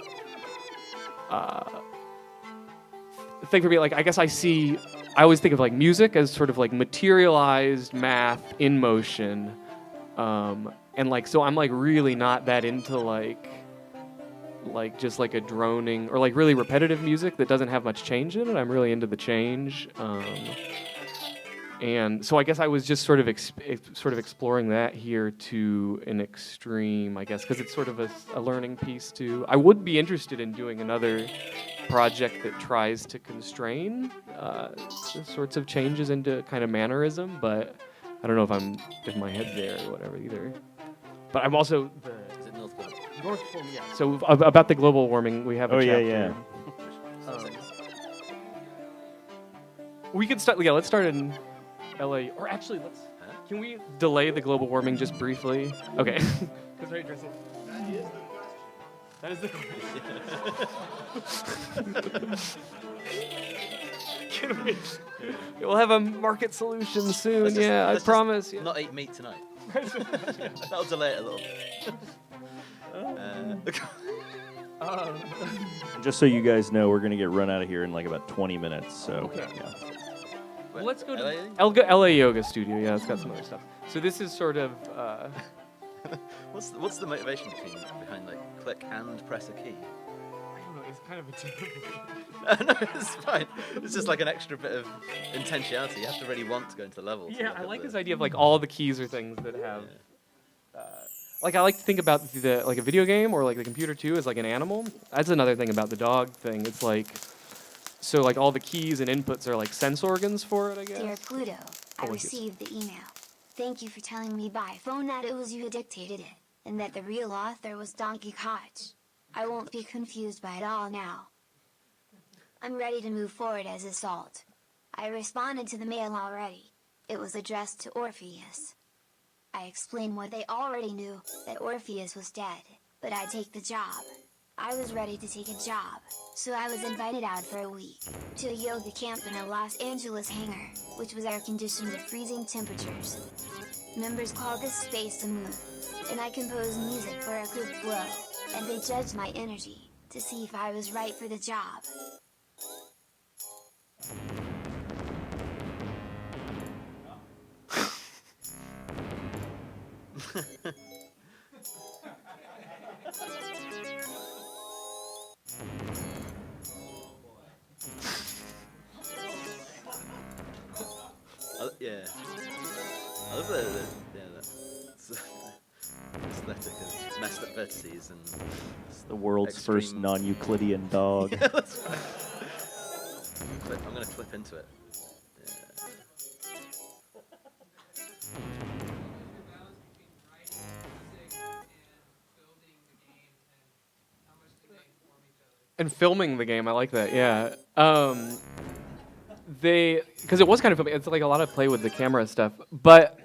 thing for me. Like, I guess I always think of like music as sort of like materialized math in motion, and like so I'm like really not that into like like just like a droning or like really repetitive music that doesn't have much change in it. I'm really into the change. And so I guess I was just sort of exploring that here to an extreme, I guess, because it's sort of a learning piece too. I would be interested in doing another project that tries to constrain sorts of changes into kind of mannerism, but I don't know if my head's there or whatever either. But I'm also Is it North Pole? North Pole, yeah. So about the global warming, we have a chapter. Yeah. We could start. Yeah, let's start in LA. Or actually, can we delay the global warming just briefly? Okay. Because right, Dressel. That is the question. Can we? We'll have a market solution soon. I promise. Yeah. Not eat meat tonight. That'll delay it a little. Just so you guys know, we're going to get run out of here in like about 20 minutes. So, Okay. yeah. Well, let's go to LA? LA Yoga Studio. Yeah, it's got some other stuff. So this is sort of. What's the motivation behind like click and press a key? I don't know. It's kind of a typical. No, it's fine. It's just like an extra bit of intentionality. You have to really want to go into the levels. Yeah, I like this idea of like all the keys are things that have. Like I like to think about the like a video game or like the computer too as like an animal. That's another thing about the dog thing. It's like so like all the keys and inputs are like sense organs for it, I guess. Dear Pluto, I received the email. Thank you for telling me by phone that it was you who dictated it, and that the real author was Donkey Koch. I won't be confused by it all now. I'm ready to move forward as Assault. I responded to the mail already. It was addressed to Orpheus. I explained what they already knew, that Orpheus was dead, but I'd take the job. I was ready to take a job, so I was invited out for a week, to a yoga camp in a Los Angeles hangar, which was air-conditioned to freezing temperatures. Members called this space the moon, and I composed music for a good flow, and they judged my energy, to see if I was right for the job. Yeah. I love the aesthetic of messed up vertices and It's the world's first extreme- non-Euclidean dog. Yeah, that's right. I'm gonna clip into it. And filming the game, I like that. Yeah. Because it was kind of filming. It's like a lot of play with the camera stuff, but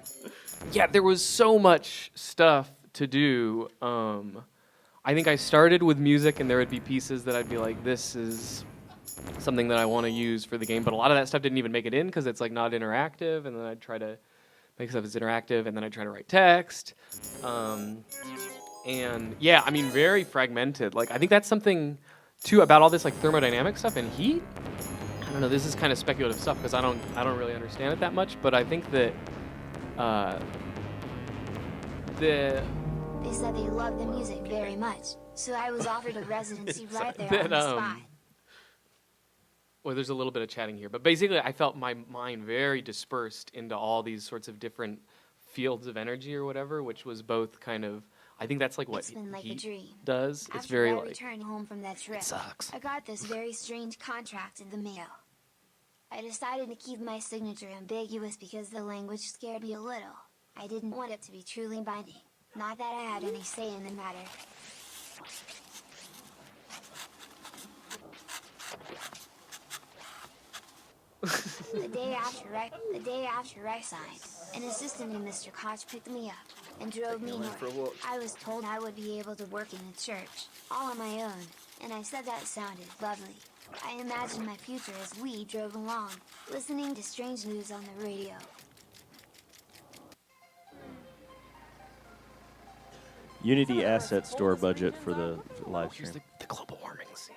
yeah, there was so much stuff to do. I think I started with music, and there would be pieces that I'd be like, "This is something that I want to use for the game," but a lot of that stuff didn't even make it in because it's like not interactive. And then I'd try to make stuff as interactive, and then I'd try to write text. And yeah, I mean, very fragmented. Like I think that's something too about all this like thermodynamic stuff and heat. I don't know. This is kind of speculative stuff because I don't really understand it that much. But I think that They said they loved the music very much, so I was offered a residency right there on the spot. Well, there's a little bit of chatting here, but basically I felt my mind very dispersed into all these sorts of different fields of energy or whatever, which was both kind of, I think that's like what It's been like a heat dream. does. After It's very I like, returned home from that trip, sucks. I got this very strange contract in the mail. I decided to keep my signature ambiguous because the language scared me a little. I didn't want it to be truly binding. Not that I had any say in the matter. The day after I signed, an assistant named Mr. Koch picked me up and drove me north. I was told I would be able to work in a church, all on my own, and I said that sounded lovely. I imagined my future as we drove along, listening to strange news on the radio. Unity asset store budget for the live here's stream. the global warming scene.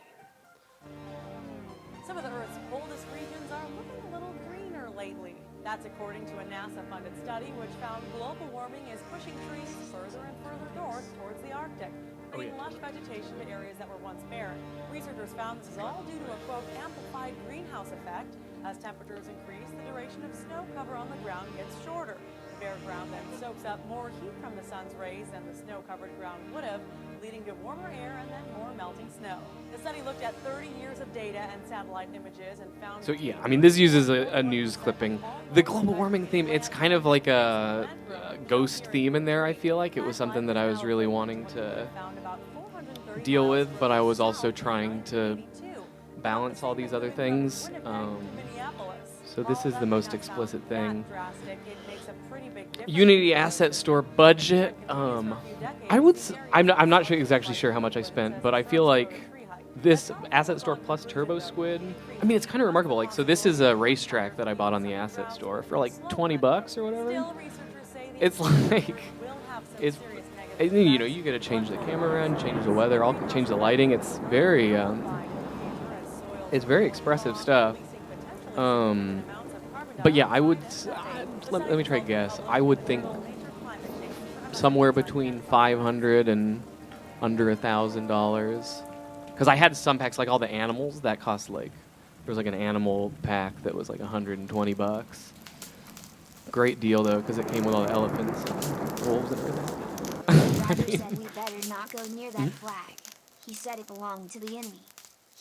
Some of the Earth's coldest regions are looking a little greener lately. That's according to a NASA-funded study which found global warming is pushing trees further and further north towards the Arctic. bringing lush vegetation to areas that were once barren. Researchers found this is all due to a, quote, amplified greenhouse effect. As temperatures increase, the duration of snow cover on the ground gets shorter. The bare ground then soaks up more heat from the sun's rays than the snow-covered ground would have, leading to warmer air and then more melting snow. The study looked at 30 years of data and satellite images and found... So yeah, I mean, this uses a news clipping. The global warming theme, it's kind of like a ghost theme in there, I feel like. It was something that I was really wanting to deal with, but I was also trying to balance all these other things. So this is the most explicit thing. Unity Asset Store budget. I'm not sure exactly sure how much I spent, but I feel like this Asset Store plus Turbo Squid. I mean, it's kind of remarkable. Like, so this is a racetrack that I bought on the Asset Store for like $20 or whatever. It's like you got to change the camera around, change the weather, change the lighting. It's very expressive stuff. But yeah, I would. Let me try to guess. I would think somewhere between $500 and under $1,000. Because I had some packs, like all the animals, that cost like, there was like an animal pack that was like $120. Great deal though, because it came with all the elephants and wolves and everything. Roger said we better not go near that flag. He said it belonged to the enemy.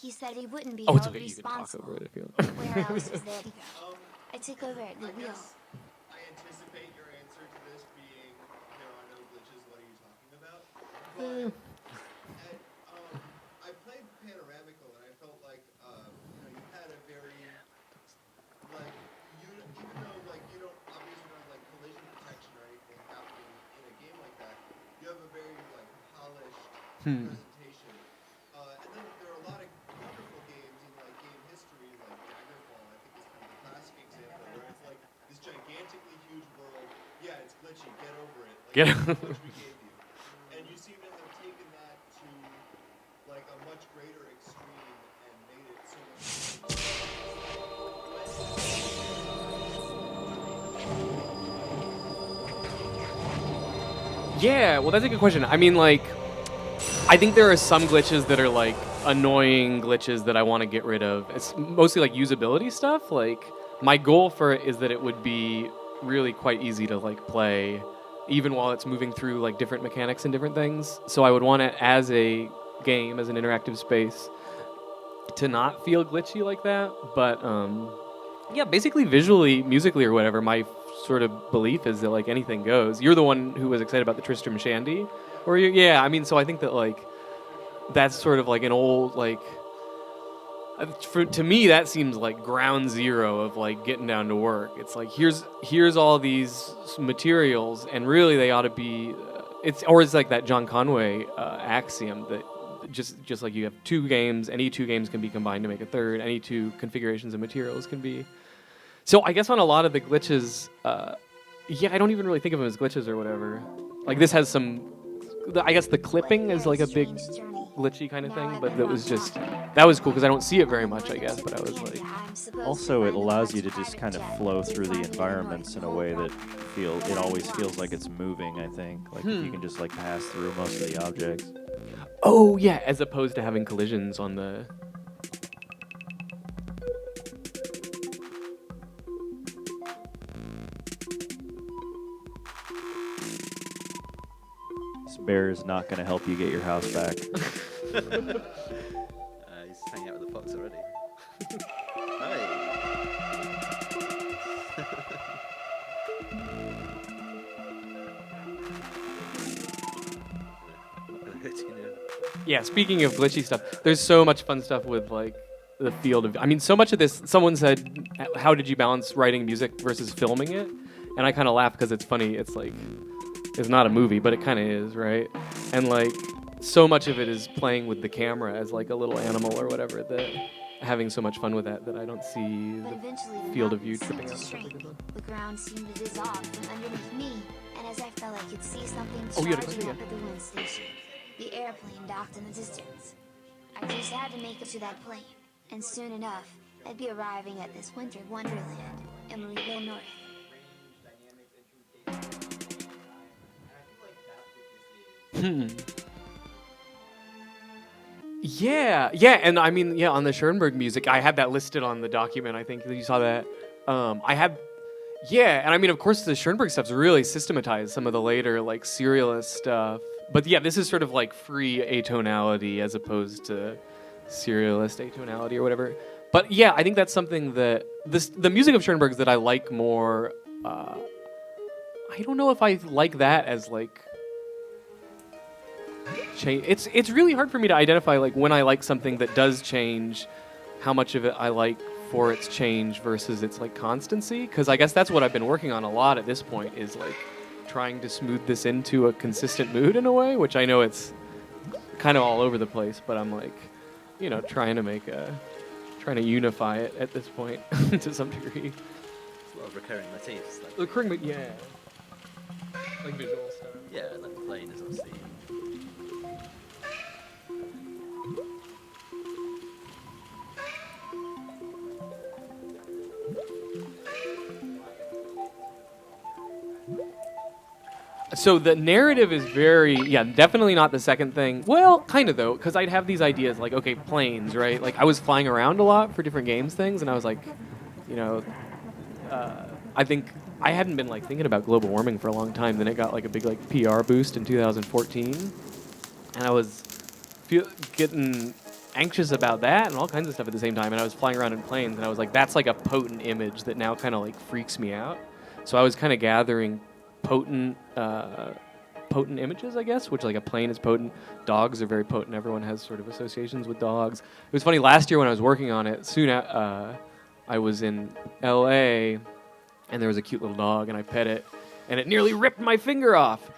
He said he wouldn't be held okay. You can talk responsible. over it if you Where else is there to go? I took over at the wheel. I anticipate your answer to this being, there are no glitches, what are you talking about? I played Panoramical and I felt like, you had a very, like, even though, like, you don't obviously have, like, collision protection or anything happening in a game like that, you have a very, like, polished presentation. And then there are a lot of wonderful games in, like, game history, like Daggerfall, I think is kind of the classic example, where it's like this gigantically huge world. Yeah, it's glitchy. Get over it. Like, Get that's what we gave you. And you seem to have taken that to like a much greater extreme and made it so much. Yeah, well, that's a good question. I mean, like, I think there are some glitches that are like annoying glitches that I want to get rid of. It's mostly like usability stuff. Like, my goal for it is that it would be really quite easy to like play, even while it's moving through like different mechanics and different things. So I would want it as a game, as an interactive space, to not feel glitchy like that. But yeah, basically visually, musically, or whatever, my sort of belief is that like anything goes. You're the one who was excited about the Tristram Shandy, or yeah. I mean, so I think that like that's sort of like an old like. To me, that seems like ground zero of like getting down to work. It's like here's all these materials, and really they ought to be. It's like that John Conway axiom that just like you have two games, any two games can be combined to make a third. Any two configurations of materials can be. So I guess on a lot of the glitches, yeah, I don't even really think of them as glitches or whatever. Like this has some. I guess the clipping is like a big glitchy kind of thing, but that was cool because I don't see it very much, I guess. But I was like, also it allows you to just kind of flow through the environments in a way that it always feels like it's moving. I think like if you can just like pass through most of the objects. Oh yeah, as opposed to having collisions on the. Bear is not going to help you get your house back. He's hanging out with the fox already. Yeah, speaking of glitchy stuff, there's so much fun stuff with like the field of. I mean, so much of this. Someone said, "How did you balance writing music versus filming it?" And I kind of laugh because it's funny. It's like. It's not a movie, but it kind of is, right? And like so much of it is playing with the camera as like a little animal or whatever, that having so much fun with that I don't see the field of view tripping out. The ground seemed to dissolve from underneath me, and as I felt I could see something charging up at the wind station, the airplane docked in the distance. I just had to make it to that plane, and soon enough, I'd be arriving at this winter wonderland, Emeryville North. Yeah, yeah, and I mean, yeah, on the Schoenberg music, I had that listed on the document. I think that you saw that. I had, yeah, and I mean, of course, the Schoenberg stuff's really systematized some of the later like serialist stuff. But yeah, this is sort of like free atonality as opposed to serialist atonality or whatever. But yeah, I think that's something that the music of Schoenberg's that I like more. I don't know if I like that as like. It's really hard for me to identify like when I like something that does change, how much of it I like for its change versus its like constancy. Because I guess that's what I've been working on a lot at this point is like trying to smooth this into a consistent mood in a way, which I know it's kind of all over the place, but I'm like, you know, trying to unify it at this point to some degree. It's a lot of recurring motifs. Like, Recurring, yeah. Like visual stuff. yeah, like the plane is obviously. So the narrative is very, yeah, definitely not the second thing. Well, kind of though, because I'd have these ideas like, okay, planes, right? Like I was flying around a lot for different games things, and I was like, you know, I think I hadn't been like thinking about global warming for a long time. Then it got like a big like PR boost in 2014, and I was getting anxious about that and all kinds of stuff at the same time. And I was flying around in planes, and I was like, that's like a potent image that now kind of like freaks me out. So I was kind of gathering potent images, I guess, which like a plane is potent. Dogs are very potent. Everyone has sort of associations with dogs. It was funny, last year when I was working on it, I was in LA and there was a cute little dog and I pet it and it nearly ripped my finger off.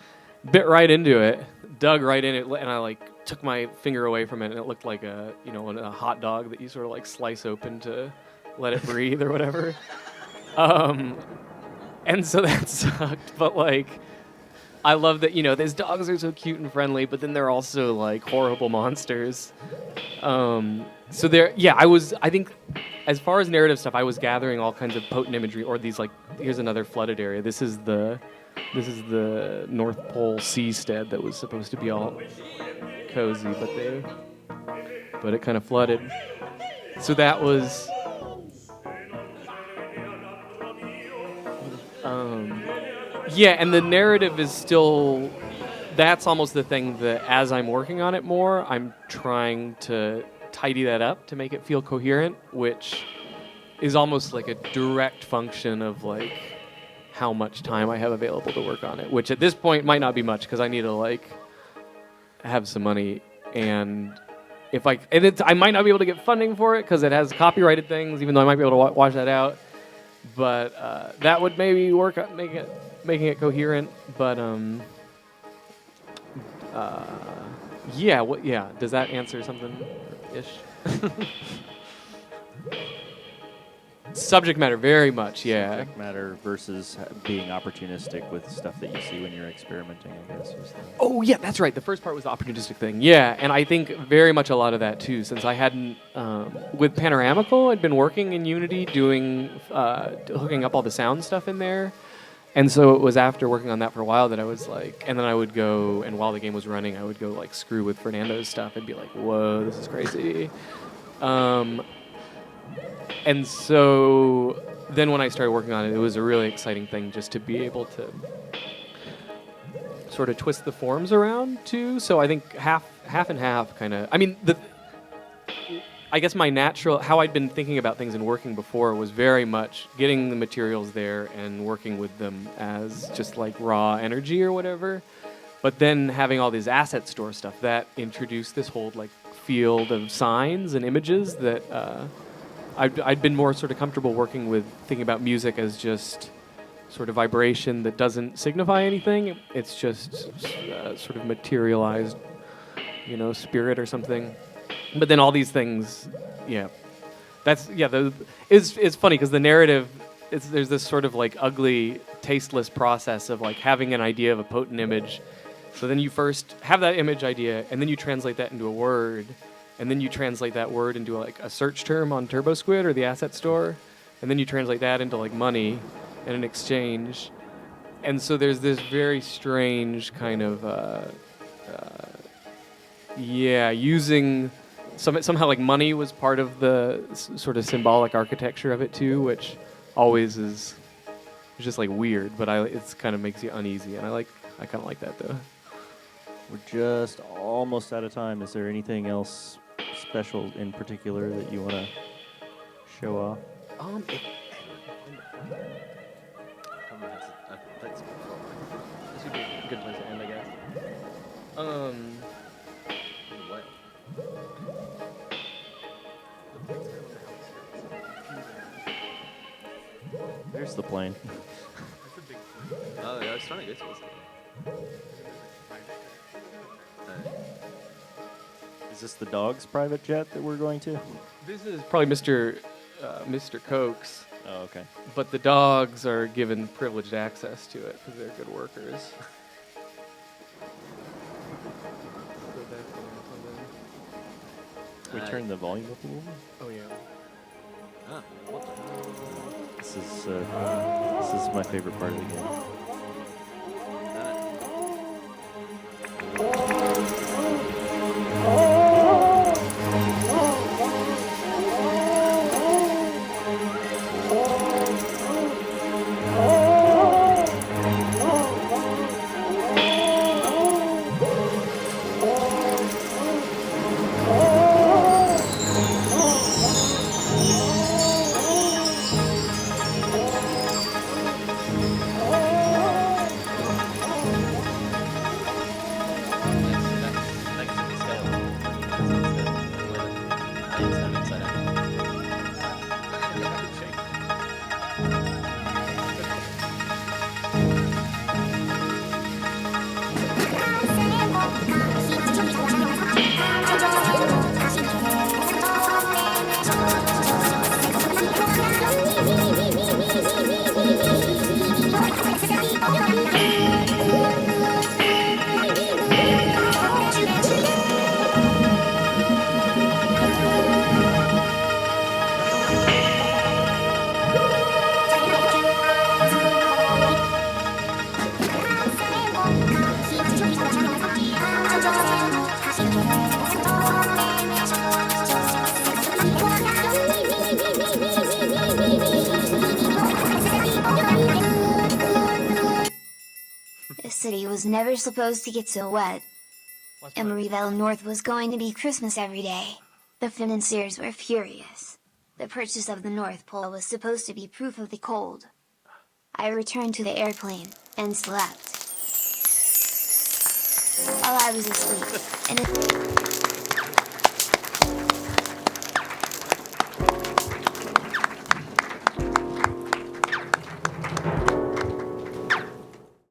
Bit right into it, dug right in it, and I like took my finger away from it and it looked like a hot dog that you sort of like slice open to let it breathe or whatever. And so that sucked, but like, I love that, you know, these dogs are so cute and friendly, but then they're also like horrible monsters. So there, yeah, I think as far as narrative stuff, I was gathering all kinds of potent imagery or these like, here's another flooded area. This is the North Pole seastead that was supposed to be all cozy, but it kind of flooded. So that was, yeah, and the narrative is still, that's almost the thing that as I'm working on it more, I'm trying to tidy that up to make it feel coherent, which is almost like a direct function of like how much time I have available to work on it, which at this point might not be much because I need to like have some money, and I might not be able to get funding for it because it has copyrighted things, even though I might be able to wash that out. But that would maybe work on making it coherent. But yeah. Does that answer something ish? Subject matter, very much, yeah. Subject matter versus being opportunistic with stuff that you see when you're experimenting, I guess. Oh, yeah, that's right. The first part was the opportunistic thing. Yeah, and I think very much a lot of that, too, since I hadn't... with Panoramical, I'd been working in Unity, hooking up all the sound stuff in there. And so it was after working on that for a while that I was like... And then I would go, and while the game was running, I would go, like, screw with Fernando's stuff and be like, whoa, this is crazy. And so then when I started working on it, it was a really exciting thing just to be able to sort of twist the forms around too. So I think half and half kind of, I mean, I guess my natural, how I'd been thinking about things and working before was very much getting the materials there and working with them as just like raw energy or whatever. But then having all these asset store stuff that introduced this whole like field of signs and images that, I'd been more sort of comfortable working with thinking about music as just sort of vibration that doesn't signify anything. It's just sort of materialized, you know, spirit or something. But then all these things, yeah. It's funny because the narrative, there's this sort of like ugly, tasteless process of like having an idea of a potent image. So then you first have that image idea, and then you translate that into a word. And then you translate that word into like a search term on TurboSquid or the asset store, and then you translate that into like money and an exchange. And so there's this very strange kind of, using somehow like money was part of the sort of symbolic architecture of it too, which always is just like weird, but it's kind of makes you uneasy, and I kind of like that though. We're just almost out of time. Is there anything else special in particular that you want to show off? I've played this before. This would be a good place to end, I guess. What? There's the plane. Oh, yeah, I was trying to go to this game. Is this the dog's private jet that we're going to? This is probably Mr. Cokes. Oh, okay. But the dogs are given privileged access to it because they're good workers. We turn the volume up a little bit. Oh yeah. Ah, what the? This is my favorite part of the game. The city was never supposed to get so wet. Emeryville North was going to be Christmas every day. The financiers were furious. The purchase of the North Pole was supposed to be proof of the cold. I returned to the airplane, and slept. While I was asleep, and